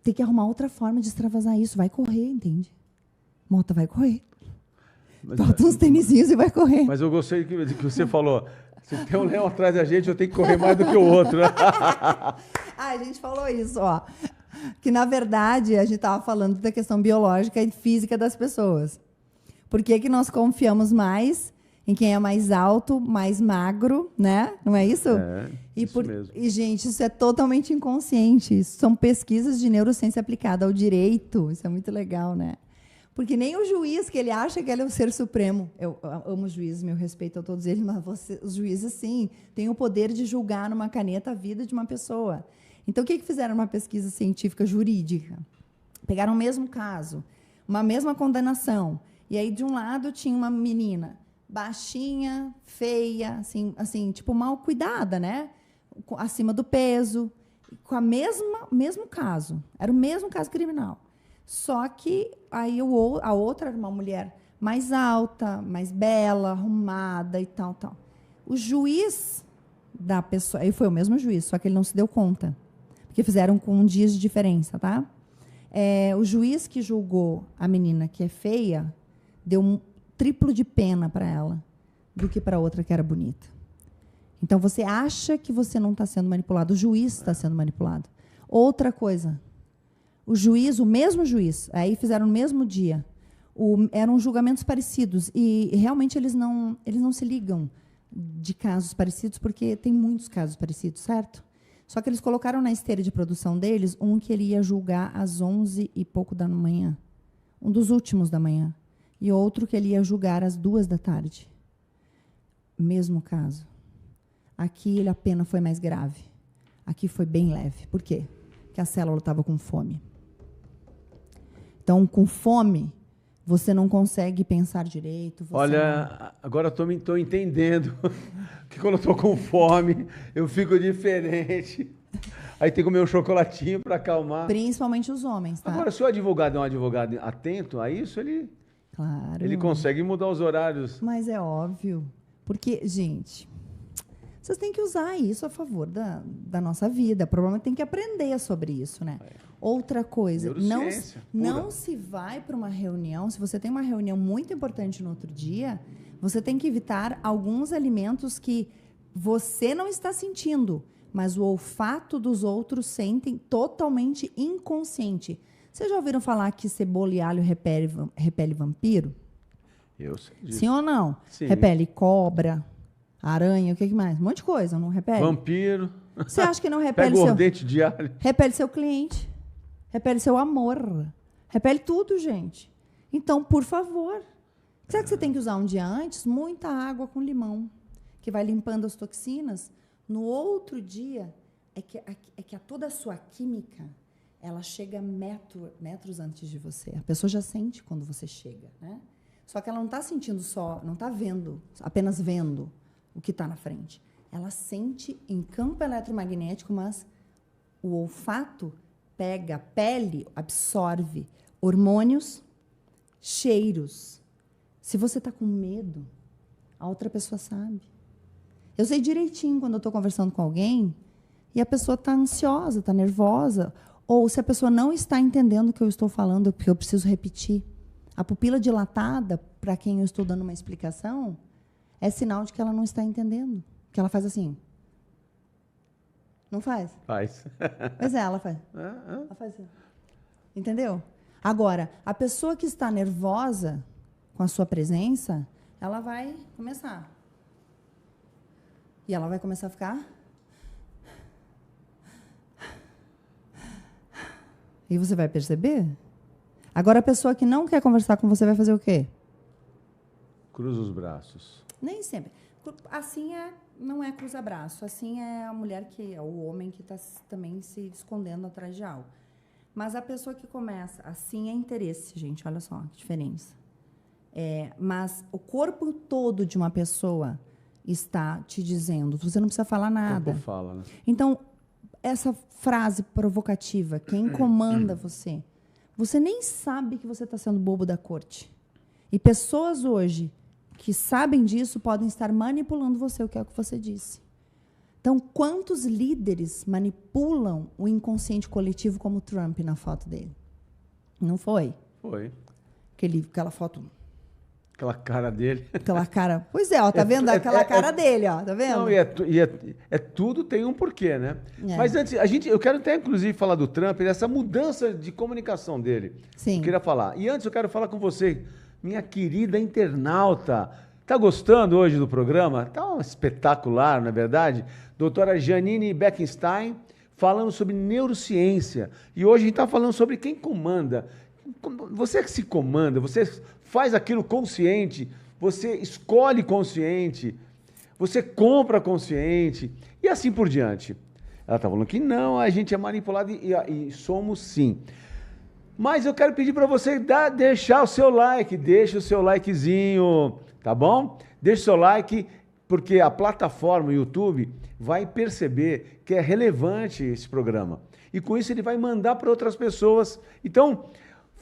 Tem que arrumar outra forma de extravasar isso. Vai correr, entende? Mota, vai correr. Bota uns tênisinhos e vai correr. Mas eu gostei que você falou, se tem um leão atrás da gente, eu tenho que correr mais do que o outro. A gente falou isso, ó. Que, na verdade, a gente estava falando da questão biológica e física das pessoas. Por que nós confiamos mais em quem é mais alto, mais magro, né? Não é isso? Isso mesmo. E, gente, isso é totalmente inconsciente. Isso são pesquisas de neurociência aplicada ao direito. Isso é muito legal, né? Porque nem o juiz, que ele acha que ele é o ser supremo. Eu amo os juízes, meu respeito a todos eles, mas os juízes, sim, têm o poder de julgar numa caneta a vida de uma pessoa. Então, o que fizeram uma pesquisa científica jurídica? Pegaram o mesmo caso, uma mesma condenação. E aí, de um lado, tinha uma menina baixinha, feia, assim, tipo, mal cuidada, né? Acima do peso, com mesmo caso. Era o mesmo caso criminal. Só que aí a outra era uma mulher mais alta, mais bela, arrumada e tal, tal. O juiz da pessoa, aí foi o mesmo juiz, só que ele não se deu conta, porque fizeram com dias de diferença, tá? O juiz que julgou a menina que é feia deu um triplo de pena para ela do que para outra que era bonita. Então, você acha que você não está sendo manipulado, o juiz está sendo manipulado. Outra coisa, o juiz, o mesmo juiz, aí fizeram no mesmo dia, eram julgamentos parecidos, e realmente eles não se ligam de casos parecidos, porque tem muitos casos parecidos, certo? Só que eles colocaram na esteira de produção deles um que ele ia julgar às 11 e pouco da manhã, um dos últimos da manhã, e outro que ele ia julgar às 2 da tarde. Mesmo caso. Aqui a pena foi mais grave. Aqui foi bem leve. Por quê? Porque a célula estava com fome. Então, com fome, você não consegue pensar direito. Olha, agora eu estou entendendo que quando eu estou com fome, eu fico diferente. Aí tem que comer um chocolatinho para acalmar. Principalmente os homens, tá? Agora, se o advogado é um advogado atento a isso, ele consegue mudar os horários. Mas é óbvio. Porque, gente, vocês têm que usar isso a favor da nossa vida. Provavelmente tem que aprender sobre isso, né? Outra coisa, não se vai para uma reunião, se você tem uma reunião muito importante no outro dia, você tem que evitar alguns alimentos que você não está sentindo, mas o olfato dos outros sentem totalmente inconsciente. Vocês já ouviram falar que cebola e alho repele vampiro? Eu sei disso. Sim ou não? Sim. Repele cobra, aranha, o que mais? Um monte de coisa, não repele? Vampiro. Você acha que não repele Pega o dente de alho. Repele seu cliente. Repele seu amor. Repele tudo, gente. Então, por favor. Sabe que você tem que usar um dia antes? Muita água com limão, que vai limpando as toxinas. No outro dia, é que toda a sua química, ela chega metros antes de você. A pessoa já sente quando você chega, né? Só que ela não está sentindo só, não está vendo, apenas vendo o que está na frente. Ela sente em campo eletromagnético, mas o olfato pega a pele, absorve hormônios, cheiros. Se você está com medo, a outra pessoa sabe. Eu sei direitinho quando eu estou conversando com alguém e a pessoa está ansiosa, está nervosa, ou se a pessoa não está entendendo o que eu estou falando, porque eu preciso repetir. A pupila dilatada, para quem eu estou dando uma explicação, é sinal de que ela não está entendendo. Que ela faz assim. Não faz? Faz. Pois é, ela faz. Ela faz assim. Entendeu? Agora, a pessoa que está nervosa com a sua presença, ela vai começar. E ela vai começar a ficar... E você vai perceber? Agora, a pessoa que não quer conversar com você vai fazer o quê? Cruza os braços. Nem sempre. Assim não é cruza-braço. Assim é a mulher que é o homem que está também se escondendo atrás de algo. Mas a pessoa que começa, assim é interesse, gente. Olha só a diferença. Mas o corpo todo de uma pessoa está te dizendo. Você não precisa falar nada. O corpo fala, né? Então, essa frase provocativa, quem comanda você? Você nem sabe que você está sendo bobo da corte. E pessoas hoje que sabem disso podem estar manipulando você, o que é o que você disse. Então, quantos líderes manipulam o inconsciente coletivo como Trump na foto dele? Não foi? Foi. Aquela foto... Aquela cara dele. Aquela cara... Pois é, ó, tá vendo? Aquela cara dele, ó, tá vendo? Não, tudo tem um porquê, né? Mas antes, eu quero até, inclusive, falar do Trump, dessa mudança de comunicação dele. Sim. Eu queria falar. E antes eu quero falar com você, minha querida internauta. Tá gostando hoje do programa? Tá espetacular, não é verdade? Doutora Janine Beckenstein, falando sobre neurociência. E hoje a gente tá falando sobre quem comanda. Você que se comanda, você faz aquilo consciente, você escolhe consciente, você compra consciente e assim por diante. Ela está falando que não, a gente é manipulado e somos sim. Mas eu quero pedir para você deixar o seu like, deixa o seu likezinho, tá bom? Deixa o seu like, porque a plataforma, o YouTube, vai perceber que é relevante esse programa. E com isso ele vai mandar para outras pessoas. Então,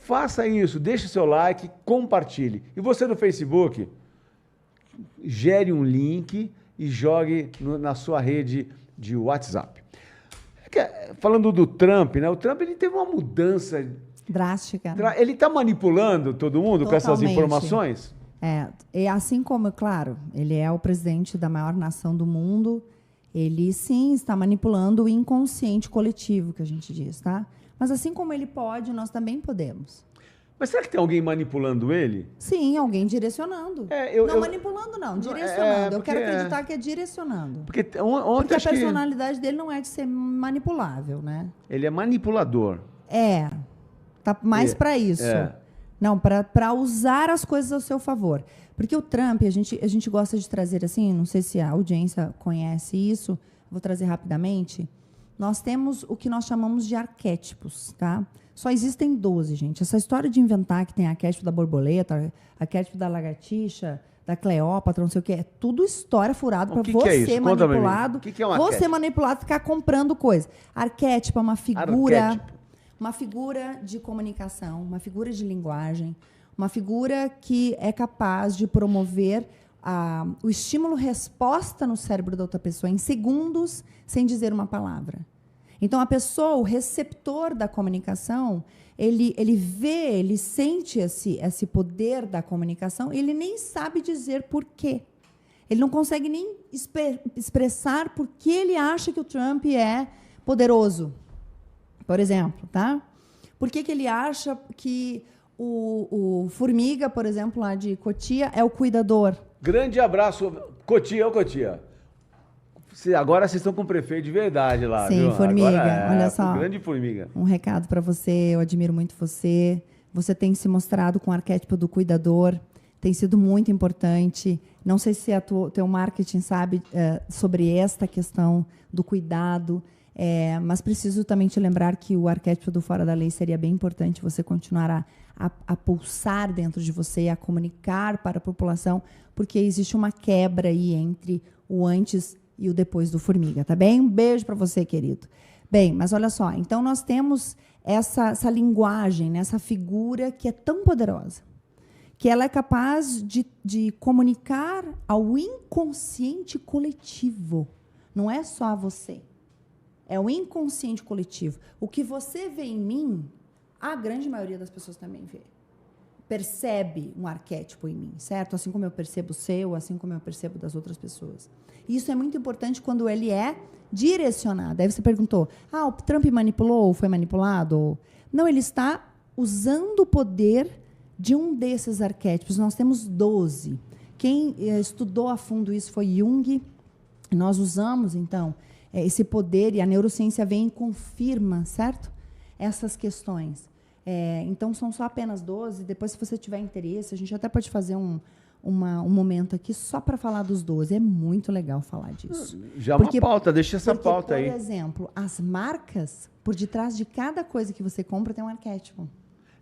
Faça isso, deixe seu like, compartilhe. E você no Facebook, gere um link e jogue na sua rede de WhatsApp. Falando do Trump, né? O Trump ele teve uma mudança drástica. Ele está manipulando todo mundo com essas informações? E assim como, claro, ele é o presidente da maior nação do mundo, ele sim está manipulando o inconsciente coletivo, que a gente diz, tá? Mas assim como ele pode, nós também podemos. Mas será que tem alguém manipulando ele? Sim, alguém direcionando. Manipulando não, direcionando. Eu quero acreditar que é direcionando. Porque a personalidade dele não é de ser manipulável, né? Ele é manipulador. Tá mais para isso. Não, para usar as coisas ao seu favor. Porque o Trump, a gente gosta de trazer assim, não sei se a audiência conhece isso, vou trazer rapidamente. Nós temos o que nós chamamos de arquétipos, tá? Só existem 12, gente. Essa história de inventar que tem arquétipo da borboleta, arquétipo da lagartixa, da Cleópatra, não sei o quê, é tudo história furada para você ser manipulado. O que é um arquétipo? Você manipulado, ficar comprando coisa. Arquétipo é uma figura, uma figura de comunicação, uma figura de linguagem, uma figura que é capaz de promover o estímulo-resposta no cérebro da outra pessoa em segundos, sem dizer uma palavra. Então, a pessoa, o receptor da comunicação, ele vê, ele sente esse poder da comunicação, ele nem sabe dizer por quê. Ele não consegue nem expressar por que ele acha que o Trump é poderoso, por exemplo, tá? Por que ele acha que o Formiga, por exemplo, lá de Cotia, é o cuidador? Grande abraço, Cotia, Cotia. Agora vocês estão com o prefeito de verdade lá, sim, viu? Formiga, olha só. Grande Formiga. Um recado para você, eu admiro muito você. Você tem se mostrado com o arquétipo do cuidador, tem sido muito importante. Não sei se teu marketing sabe sobre esta questão do cuidado, mas preciso também te lembrar que o arquétipo do Fora da Lei seria bem importante você continuar a pulsar dentro de você, a comunicar para a população, porque existe uma quebra aí entre o antes e o depois do Formiga, tá bem? Um beijo para você, querido. Bem, mas olha só, então nós temos essa linguagem, né, essa figura que é tão poderosa, que ela é capaz de comunicar ao inconsciente coletivo. Não é só você. É o inconsciente coletivo. O que você vê em mim, a grande maioria das pessoas também vê. Percebe um arquétipo em mim, certo? Assim como eu percebo o seu, assim como eu percebo das outras pessoas. Isso é muito importante quando ele é direcionado. Aí você perguntou, o Trump manipulou ou foi manipulado? Não, ele está usando o poder de um desses arquétipos. Nós temos 12. Quem estudou a fundo isso foi Jung. Nós usamos, então, esse poder, e a neurociência vem e confirma, certo? Essas questões. Então, são só apenas 12. Depois, se você tiver interesse, a gente até pode fazer um momento aqui só para falar dos 12. É muito legal falar disso. Já uma pauta, deixa essa pauta aí. Por exemplo, as marcas, por detrás de cada coisa que você compra, tem um arquétipo.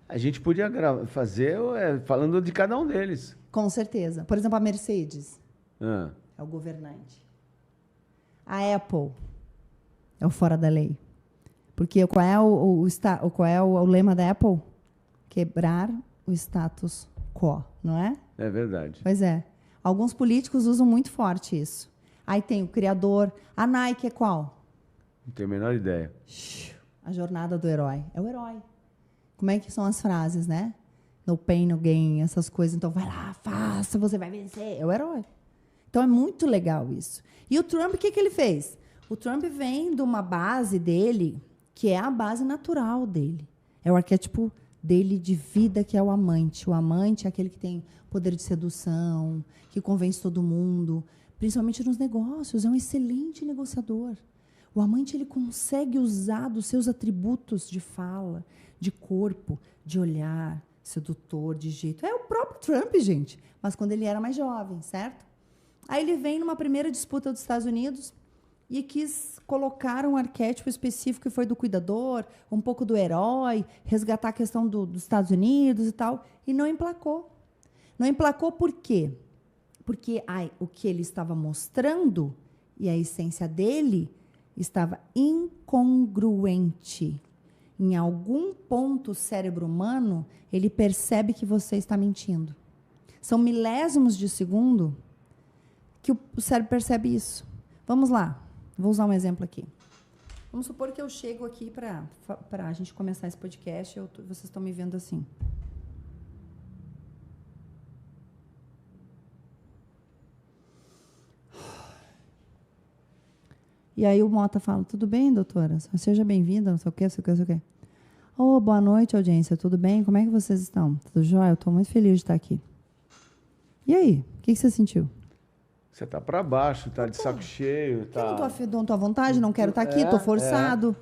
A gente podia fazer falando de cada um deles. Com certeza. Por exemplo, a Mercedes é o governante. A Apple é o fora da lei. Porque qual é o lema da Apple? Quebrar o status quo, não é? É verdade. Pois é. Alguns políticos usam muito forte isso. Aí tem o criador. A Nike é qual? Não tenho a menor ideia. A jornada do herói. É o herói. Como é que são as frases, né? No pain, no gain, essas coisas. Então, vai lá, faça, você vai vencer. É o herói. Então, é muito legal isso. E o Trump, o que ele fez? O Trump vem de uma base dele, que é a base natural dele. É o arquétipo dele de vida, que é o amante. O amante é aquele que tem poder de sedução, que convence todo mundo, principalmente nos negócios. É um excelente negociador. O amante, ele consegue usar dos seus atributos de fala, de corpo, de olhar, sedutor, de jeito. É o próprio Trump, gente. Mas quando ele era mais jovem, certo? Aí ele vem numa primeira disputa dos Estados Unidos e quis colocar um arquétipo específico que foi do cuidador, um pouco do herói, resgatar a questão dos Estados Unidos e tal, e não emplacou. Não emplacou por quê? Porque o que ele estava mostrando e a essência dele estava incongruente. Em algum ponto, o cérebro humano, ele percebe que você está mentindo. São milésimos de segundo que o cérebro percebe isso. Vamos lá. Vou usar um exemplo aqui. Vamos supor que eu chego aqui para a gente começar esse podcast, vocês estão me vendo assim. E aí o Mota fala, tudo bem, doutora? Seja bem-vinda, não sei o quê, não sei o quê, não sei o quê. Oh, boa noite, audiência, tudo bem? Como é que vocês estão? Tudo jóia? Eu estou muito feliz de estar aqui. E aí, o que você sentiu? Você tá para baixo, tá de saco cheio, tá... Eu não tô à vontade, não quero estar aqui, tô forçado.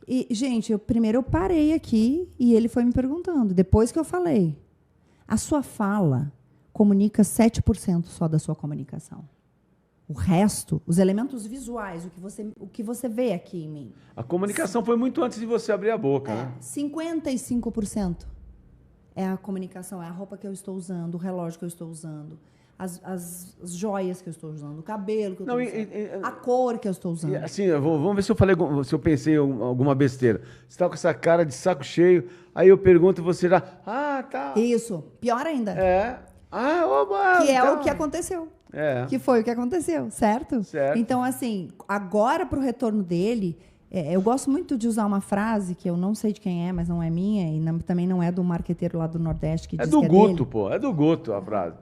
E, gente, primeiro eu parei aqui e ele foi me perguntando. Depois que eu falei, a sua fala comunica 7% só da sua comunicação. O resto, os elementos visuais, o que você vê aqui em mim. A comunicação foi muito antes de você abrir a boca, né? 55% é a comunicação, é a roupa que eu estou usando, o relógio que eu estou usando, as joias que eu estou usando, o cabelo que eu estou usando, a cor que eu estou usando. Assim, vamos ver se eu pensei alguma besteira. Você está com essa cara de saco cheio, aí eu pergunto e você já... Ah, tá. Isso. Pior ainda. Oba! Que é o que aconteceu. Que foi o que aconteceu, certo? Então, assim, agora para o retorno dele, eu gosto muito de usar uma frase que eu não sei de quem é, mas não é minha, e também não é do marqueteiro lá do Nordeste que diz que é dele. É do Guto a frase.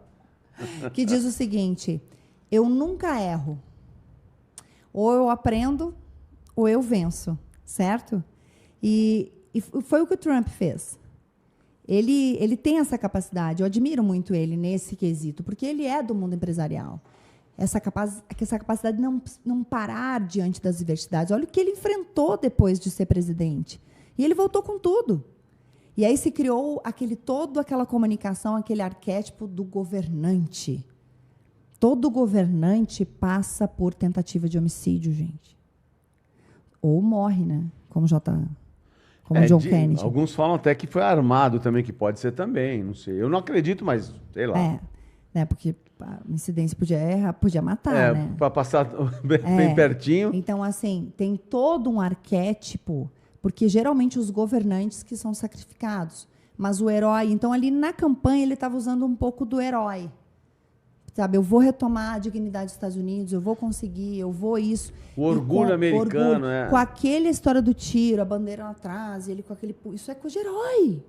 Que diz o seguinte, eu nunca erro. Ou eu aprendo, ou eu venço, certo? E foi o que o Trump fez. Ele tem essa capacidade, eu admiro muito ele nesse quesito, porque ele é do mundo empresarial. Essa capacidade de não parar diante das adversidades. Olha o que ele enfrentou depois de ser presidente. E ele voltou com tudo. E aí se criou toda aquela comunicação, aquele arquétipo do governante. Todo governante passa por tentativa de homicídio, gente. Ou morre, né? Como John Kennedy. Alguns falam até que foi armado também, que pode ser também, não sei. Eu não acredito, mas sei lá. Porque a incidência podia matar, né? Para passar bem pertinho. Então, assim, tem todo um arquétipo, porque geralmente os governantes que são sacrificados, mas o herói... Então, ali na campanha, ele estava usando um pouco do herói. Sabe, eu vou retomar a dignidade dos Estados Unidos, eu vou conseguir, eu vou isso. O orgulho americano, Com aquela história do tiro, a bandeira lá atrás, ele com aquele... Isso é coisa de herói.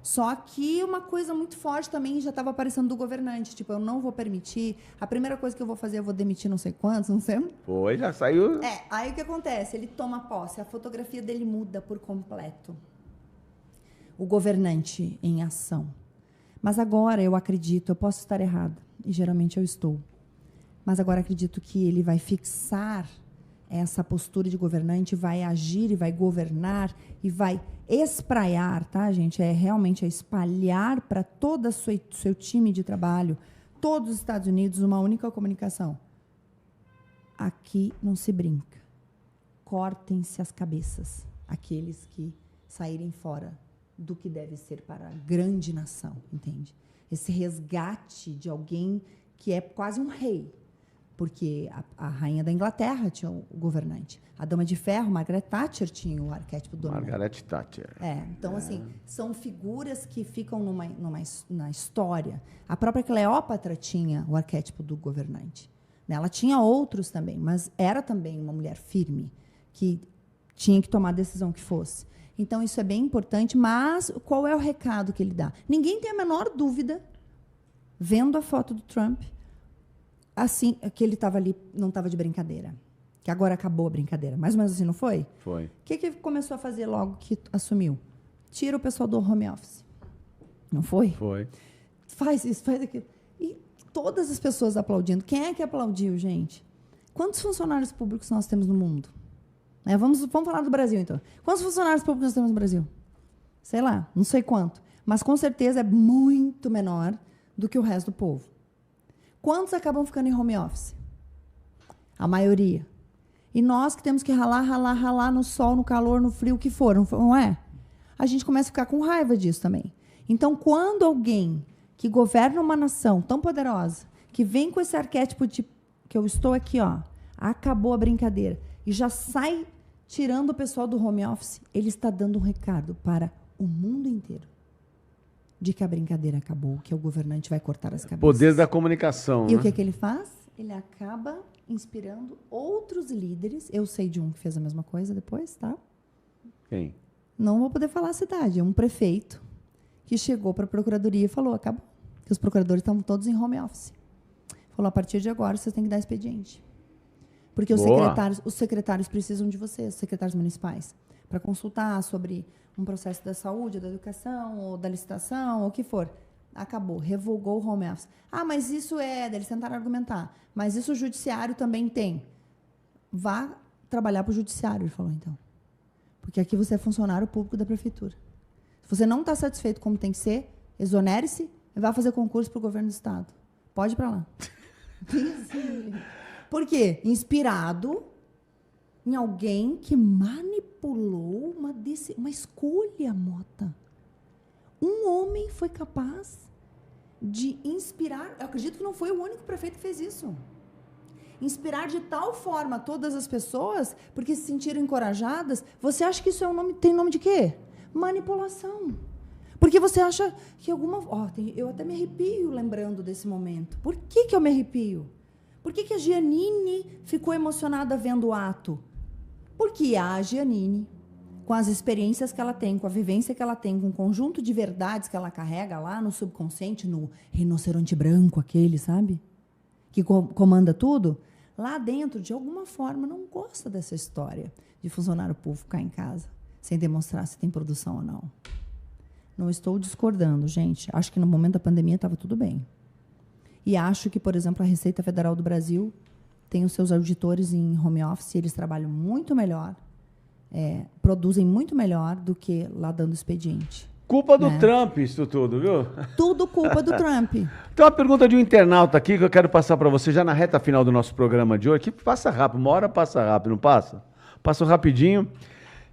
Só que uma coisa muito forte também já estava aparecendo do governante. Tipo, eu não vou permitir. A primeira coisa que eu vou fazer, eu vou demitir não sei quantos, não sei. Foi, já saiu. Aí o que acontece? Ele toma posse, a fotografia dele muda por completo. O governante em ação. Mas agora eu acredito, eu posso estar errada, e geralmente eu estou. Mas agora acredito que ele vai fixar essa postura de governante, vai agir e vai governar e vai espraiar, tá, gente? Realmente espalhar para todo o seu time de trabalho, todos os Estados Unidos, uma única comunicação. Aqui não se brinca. Cortem-se as cabeças, aqueles que saírem fora do que deve ser para a grande nação, entende? Esse resgate de alguém que é quase um rei. Porque a rainha da Inglaterra tinha o governante. A dama de ferro, Margaret Thatcher, tinha o arquétipo do Margaret Thatcher. Então, assim, são figuras que ficam na história. A própria Cleópatra tinha o arquétipo do governante. Ela tinha outros também, mas era também uma mulher firme, que tinha que tomar a decisão que fosse. Então, isso é bem importante, mas qual é o recado que ele dá? Ninguém tem a menor dúvida, vendo a foto do Trump, assim, que ele estava ali, não estava de brincadeira. Que agora acabou a brincadeira. Mais ou menos assim, não foi? Foi. O que ele começou a fazer logo que assumiu? Tira o pessoal do home office. Não foi? Foi. Faz isso, faz aquilo. E todas as pessoas aplaudindo. Quem é que aplaudiu, gente? Quantos funcionários públicos nós temos no mundo? Vamos falar do Brasil, então. Quantos funcionários públicos nós temos no Brasil? Sei lá, não sei quanto. Mas, com certeza, é muito menor do que o resto do povo. Quantos acabam ficando em home office? A maioria. E nós que temos que ralar no sol, no calor, no frio, o que for, não é? A gente começa a ficar com raiva disso também. Então, quando alguém que governa uma nação tão poderosa, que vem com esse arquétipo de que eu estou aqui, acabou a brincadeira, e já sai tirando o pessoal do home office, ele está dando um recado para o mundo inteiro de que a brincadeira acabou, que o governante vai cortar as cabeças. Poder da comunicação. E né? o que ele faz? Ele acaba inspirando outros líderes. Eu sei de um que fez a mesma coisa depois, tá? Quem? Não vou poder falar a cidade. É um prefeito que chegou para a procuradoria e falou, acabou. Que os procuradores estavam todos em home office. Falou, a partir de agora, vocês têm que dar expediente. Porque os secretários precisam de vocês, os secretários municipais, para consultar sobre um processo da saúde, da educação, ou da licitação, ou o que for. Acabou, revogou o home office. Ah, mas isso eles tentaram argumentar, mas isso o judiciário também tem. Vá trabalhar para o judiciário, ele falou, então. Porque aqui você é funcionário público da prefeitura. Se você não está satisfeito como tem que ser, exonere-se e vá fazer concurso para o governo do estado. Pode ir para lá. Por quê? Inspirado em alguém que manipulou uma escolha, Mota. Um homem foi capaz de inspirar, eu acredito que não foi o único prefeito que fez isso. Inspirar de tal forma todas as pessoas, porque se sentiram encorajadas. Você acha que isso tem nome de quê? Manipulação. Porque você acha que eu até me arrepio lembrando desse momento. Por que eu me arrepio? Por que a Giannini ficou emocionada vendo o ato? Porque a Giannini, com as experiências que ela tem, com a vivência que ela tem, com o conjunto de verdades que ela carrega lá no subconsciente, no rinoceronte branco aquele, sabe? Que comanda tudo, lá dentro, de alguma forma, não gosta dessa história de funcionário público ficar em casa, sem demonstrar se tem produção ou não. Não estou discordando, gente. Acho que no momento da pandemia estava tudo bem. E acho que, por exemplo, a Receita Federal do Brasil tem os seus auditores em home office, e eles trabalham muito melhor, produzem muito melhor do que lá dando expediente. Culpa do Trump, isso tudo, viu? Tudo culpa do Trump. Tem uma pergunta de um internauta aqui que eu quero passar para você já na reta final do nosso programa de hoje, que passa rápido, uma hora passa rápido, não passa? Passa rapidinho.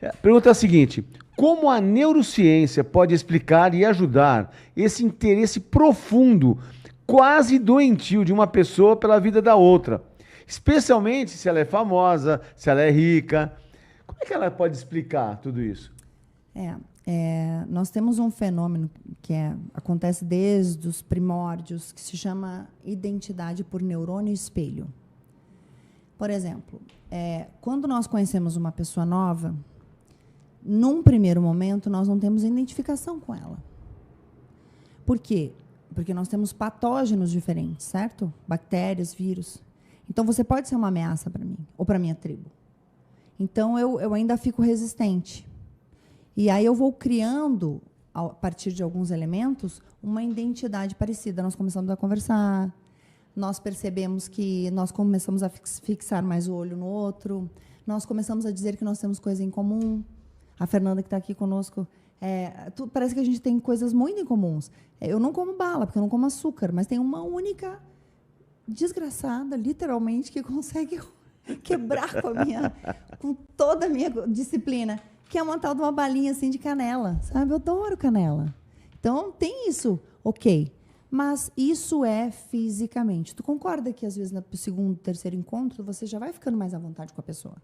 A pergunta é a seguinte: como a neurociência pode explicar e ajudar esse interesse profundo, quase doentio, de uma pessoa pela vida da outra? Especialmente se ela é famosa, se ela é rica. Como é que ela pode explicar tudo isso? Nós temos um fenômeno que acontece desde os primórdios, que se chama identidade por neurônio espelho. Por exemplo, quando nós conhecemos uma pessoa nova, num primeiro momento, nós não temos identificação com ela. Por quê? Porque nós temos patógenos diferentes, certo? Bactérias, vírus. Então, você pode ser uma ameaça para mim, ou para a minha tribo. Então, eu ainda fico resistente. E aí eu vou criando, a partir de alguns elementos, uma identidade parecida. Nós começamos a conversar, nós percebemos que nós começamos a fixar mais o olho no outro, nós começamos a dizer que nós temos coisa em comum. A Fernanda, que está aqui conosco, parece que a gente tem coisas muito em comuns. Eu não como bala, porque eu não como açúcar, mas tem uma única desgraçada, literalmente, que consegue quebrar com toda a minha disciplina, que é uma tal de uma balinha assim de canela, sabe? Eu adoro canela. Então, tem isso, ok. Mas isso é fisicamente. Tu concorda que, às vezes, no segundo, terceiro encontro, você já vai ficando mais à vontade com a pessoa?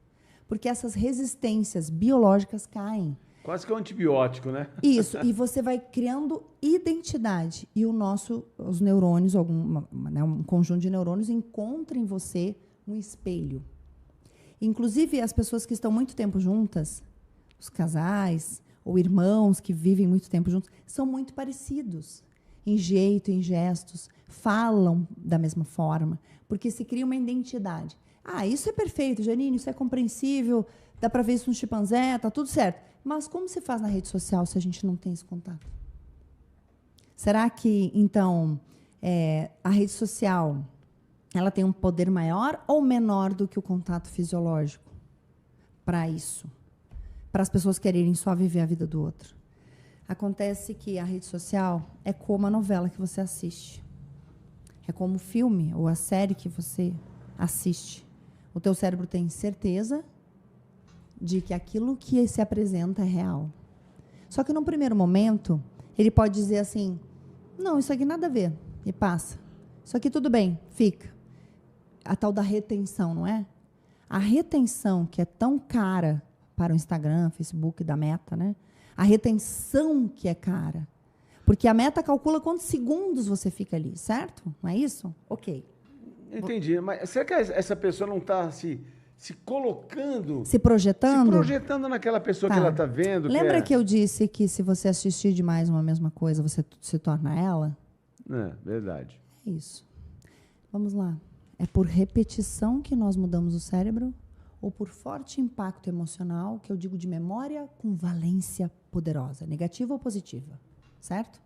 Porque essas resistências biológicas caem. Quase que é um antibiótico, né? Isso, e você vai criando identidade. E os neurônios, um conjunto de neurônios, encontra em você um espelho. Inclusive, as pessoas que estão muito tempo juntas, os casais ou irmãos que vivem muito tempo juntos, são muito parecidos em jeito, em gestos, falam da mesma forma, porque se cria uma identidade. Ah, isso é perfeito, Janine, isso é compreensível, dá para ver isso no chimpanzé, tá tudo certo. Mas como se faz na rede social se a gente não tem esse contato? Será que, então, a rede social ela tem um poder maior ou menor do que o contato fisiológico para isso? Para as pessoas quererem só viver a vida do outro. Acontece que a rede social é como a novela que você assiste. É como o filme ou a série que você assiste. O teu cérebro tem certeza de que aquilo que se apresenta é real. Só que, num primeiro momento, ele pode dizer assim, não, isso aqui nada a ver, e passa. Isso aqui tudo bem, fica. A tal da retenção, não é? A retenção, que é tão cara para o Instagram, Facebook da Meta, né? A retenção que é cara. Porque a Meta calcula quantos segundos você fica ali, certo? Não é isso? Ok. Entendi. Mas será que essa pessoa não está se colocando... Se projetando? Se projetando naquela pessoa que ela está vendo. Lembra que eu disse que se você assistir demais uma mesma coisa, você se torna ela? É, verdade. É isso. Vamos lá. É por repetição que nós mudamos o cérebro ou por forte impacto emocional, que eu digo de memória com valência poderosa, negativa ou positiva, certo?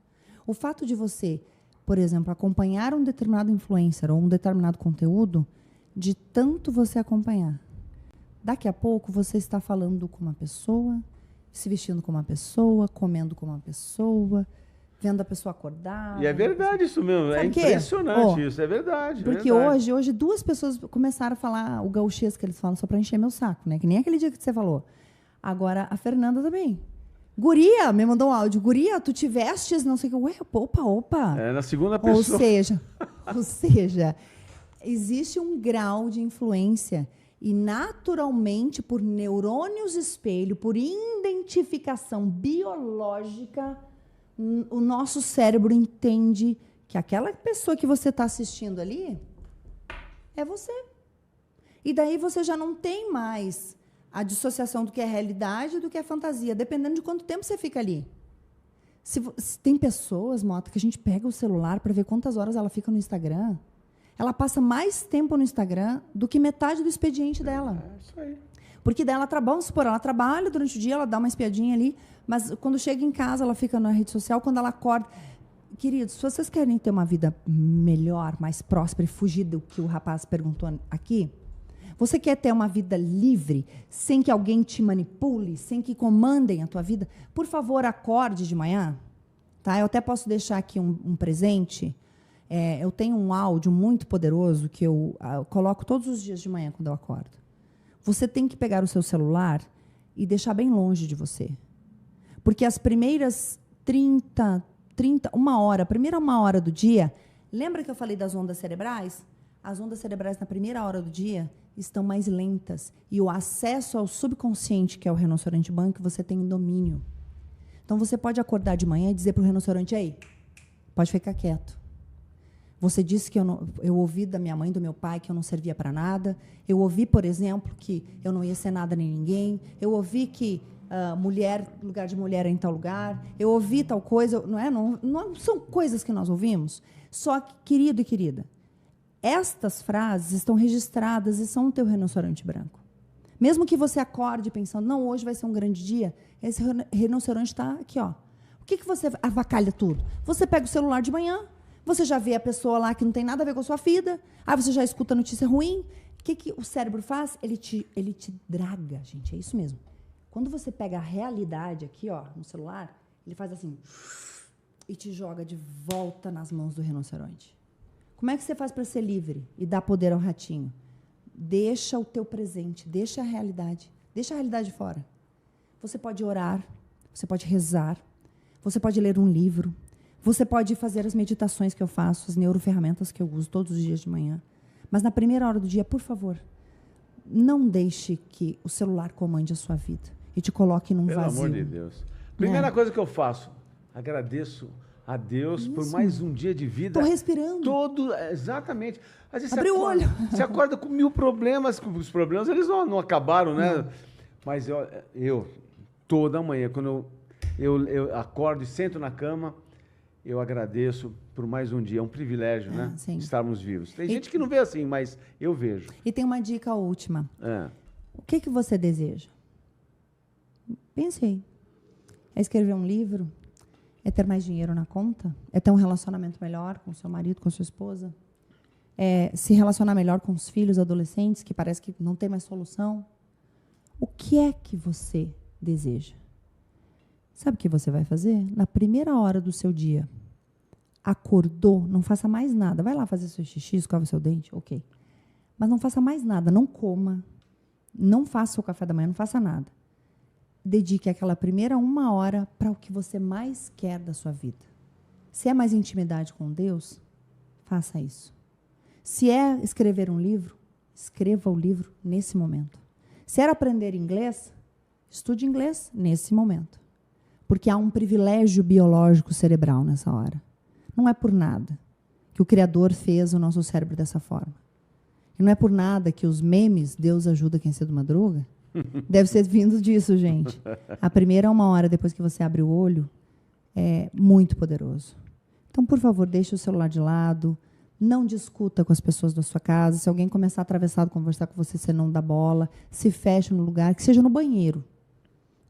O fato de você, por exemplo, acompanhar um determinado influencer ou um determinado conteúdo, de tanto você acompanhar, daqui a pouco você está falando com uma pessoa, se vestindo como uma pessoa, comendo como uma pessoa, vendo a pessoa acordar. E é verdade isso mesmo, é impressionante isso, é verdade. Porque hoje duas pessoas começaram a falar o gauchês que eles falam só para encher meu saco, né? Que nem aquele dia que você falou. Agora, a Fernanda também. Guria, me mandou um áudio. Guria, tu te vestes, não sei o que. Ué, opa. É, na segunda pessoa. Ou seja, existe um grau de influência e naturalmente, por neurônios espelho, por identificação biológica, o nosso cérebro entende que aquela pessoa que você está assistindo ali é você. E daí você já não tem mais a dissociação do que é realidade e do que é fantasia, dependendo de quanto tempo você fica ali. Se tem pessoas, Mota, que a gente pega o celular para ver quantas horas ela fica no Instagram, ela passa mais tempo no Instagram do que metade do expediente dela. É isso aí. Porque daí vamos supor, ela trabalha durante o dia, ela dá uma espiadinha ali, mas quando chega em casa, ela fica na rede social, quando ela acorda... Queridos, se vocês querem ter uma vida melhor, mais próspera e fugir do que o rapaz perguntou aqui, você quer ter uma vida livre, sem que alguém te manipule, sem que comandem a tua vida, por favor, acorde de manhã. Tá? Eu até posso deixar aqui um presente. Eu tenho um áudio muito poderoso que eu coloco todos os dias de manhã quando eu acordo. Você tem que pegar o seu celular e deixar bem longe de você. Porque as primeiras a primeira uma hora do dia, lembra que eu falei das ondas cerebrais? As ondas cerebrais na primeira hora do dia estão mais lentas. E o acesso ao subconsciente, que é o rinoceronte branco, você tem domínio. Então, você pode acordar de manhã e dizer para o rinoceronte, aí, pode ficar quieto. Você disse que eu ouvi da minha mãe, do meu pai, que eu não servia para nada. Eu ouvi, por exemplo, que eu não ia ser nada nem ninguém. Eu ouvi que lugar de mulher é em tal lugar. Eu ouvi tal coisa. Não são coisas que nós ouvimos. Só que, querido e querida, estas frases estão registradas e são o teu rinoceronte branco. Mesmo que você acorde pensando, não, hoje vai ser um grande dia, esse rinoceronte está aqui, ó. O que você avacalha tudo? Você pega o celular de manhã, você já vê a pessoa lá que não tem nada a ver com a sua vida, aí você já escuta notícia ruim. O que o cérebro faz? Ele te draga, gente, é isso mesmo. Quando você pega a realidade aqui, ó, no celular, ele faz assim e te joga de volta nas mãos do rinoceronte. Como é que você faz para ser livre e dar poder ao ratinho? Deixa o teu presente, deixa a realidade fora. Você pode orar, você pode rezar, você pode ler um livro, você pode fazer as meditações que eu faço, as neuroferramentas que eu uso todos os dias de manhã. Mas na primeira hora do dia, por favor, não deixe que o celular comande a sua vida e te coloque num vazio. Pelo amor de Deus. Primeira coisa que eu faço, agradeço a Deus por mais um dia de vida. Estou respirando. Exatamente. Às vezes Abre o olho. Você acorda com 1000 problemas, os problemas eles não acabaram, né? Não. Mas eu toda manhã, quando eu acordo e sento na cama, eu agradeço por mais um dia. É um privilégio, né? Sim. Estarmos vivos. Tem gente que não vê assim, mas eu vejo. E tem uma dica última. O que você deseja? Pense aí. É escrever um livro? É ter mais dinheiro na conta? É ter um relacionamento melhor com seu marido, com sua esposa? É se relacionar melhor com os filhos, adolescentes, que parece que não tem mais solução? O que é que você deseja? Sabe o que você vai fazer? Na primeira hora do seu dia, acordou, não faça mais nada. Vai lá fazer seu xixi, escova seu dente, ok. Mas não faça mais nada, não coma, não faça o café da manhã, não faça nada. Dedique aquela primeira 1 hora para o que você mais quer da sua vida. Se é mais intimidade com Deus, faça isso. Se é escrever um livro, escreva o livro nesse momento. Se era aprender inglês, Estude inglês nesse momento. Porque há um privilégio biológico cerebral nessa hora. Não é por nada que o Criador fez o nosso cérebro dessa forma. E não é por nada que os memes, Deus ajuda quem cedo madruga, deve ser vindo disso, gente. A primeira 1 hora depois que você abre o olho é muito poderoso. Então, por favor, deixe o celular de lado. Não discuta com as pessoas da sua casa. Se alguém começar atravessado a conversar com você, você não dá bola. Se feche no lugar, que seja no banheiro.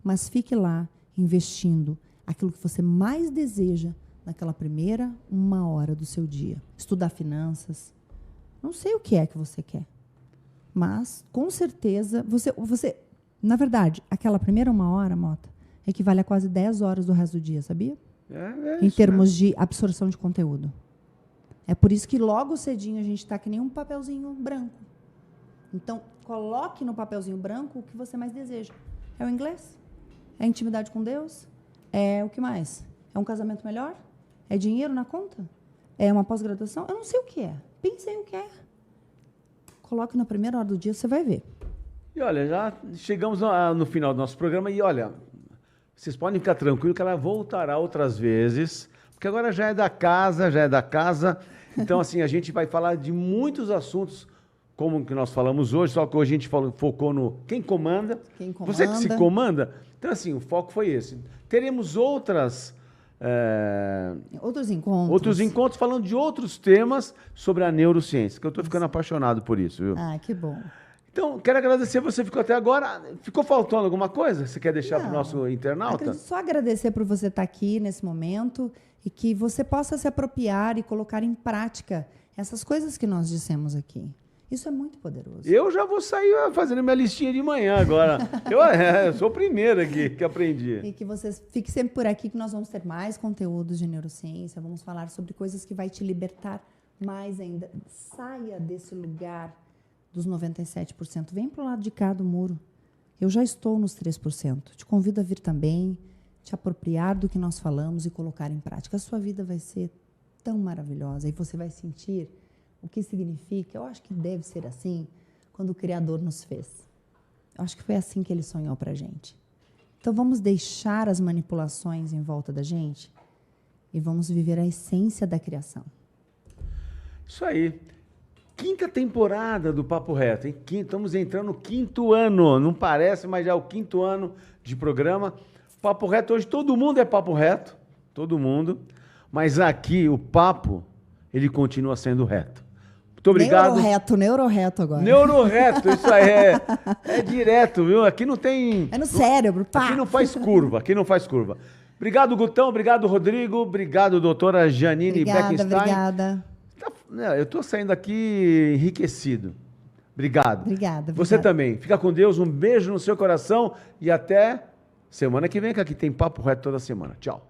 Mas fique lá, investindo aquilo que você mais deseja naquela primeira 1 hora do seu dia. Estudar finanças. Não sei o que é que você quer. Mas, com certeza, você na verdade, aquela primeira 1 hora, Mota, equivale a quase 10 horas do resto do dia, sabia? Em termos de absorção de conteúdo. É por isso que logo cedinho a gente está que nem um papelzinho branco. Então, coloque no papelzinho branco o que você mais deseja. É o inglês? É a intimidade com Deus? É o que mais? É um casamento melhor? É dinheiro na conta? É uma pós-graduação? Eu não sei o que é. Pensei o que é. Coloque na primeira hora do dia, você vai ver. E olha, já chegamos no final do nosso programa e olha, vocês podem ficar tranquilos que ela voltará outras vezes, porque agora já é da casa, Então, assim, a gente vai falar de muitos assuntos, como que nós falamos hoje, só que hoje a gente focou no quem comanda. Quem comanda. Você que se comanda. Então, assim, o foco foi esse. Teremos outros encontros. Outros encontros falando de outros temas sobre a neurociência, que eu estou ficando apaixonado por isso, viu? Ah, que bom. Então, quero agradecer, você ficou até agora. Ficou faltando alguma coisa? Você quer deixar para o nosso internauta? Só agradecer por você estar aqui nesse momento e que você possa se apropriar e colocar em prática essas coisas que nós dissemos aqui. Isso é muito poderoso. Eu já vou sair fazendo minha listinha de manhã agora. Eu sou o primeiro aqui que aprendi. E que você fique sempre por aqui, que nós vamos ter mais conteúdos de neurociência, vamos falar sobre coisas que vai te libertar mais ainda. Saia desse lugar dos 97%. Vem para o lado de cá do muro. Eu já estou nos 3%. Te convido a vir também, te apropriar do que nós falamos e colocar em prática. A sua vida vai ser tão maravilhosa e você vai sentir o que significa. Eu acho que deve ser assim quando o Criador nos fez. Eu acho que foi assim que Ele sonhou para a gente. Então vamos deixar as manipulações em volta da gente e vamos viver a essência da criação. Isso aí. 5ª temporada do Papo Reto, hein? Estamos entrando no 5º ano, não parece, mas já é o 5º ano de programa. Papo Reto, hoje todo mundo é Papo Reto, todo mundo, mas aqui o papo, ele continua sendo reto. Muito obrigado. Neuroreto agora. Neuroreto, isso aí é direto, viu? Aqui não tem... É no cérebro, pá. Aqui não faz curva, Obrigado, Gutão, obrigado, Rodrigo, obrigado, doutora Janine Bekenstein. Obrigada. Eu estou saindo aqui enriquecido. Obrigado. Obrigada. Você também. Fica com Deus, um beijo no seu coração e até semana que vem, que aqui tem Papo Reto toda semana. Tchau.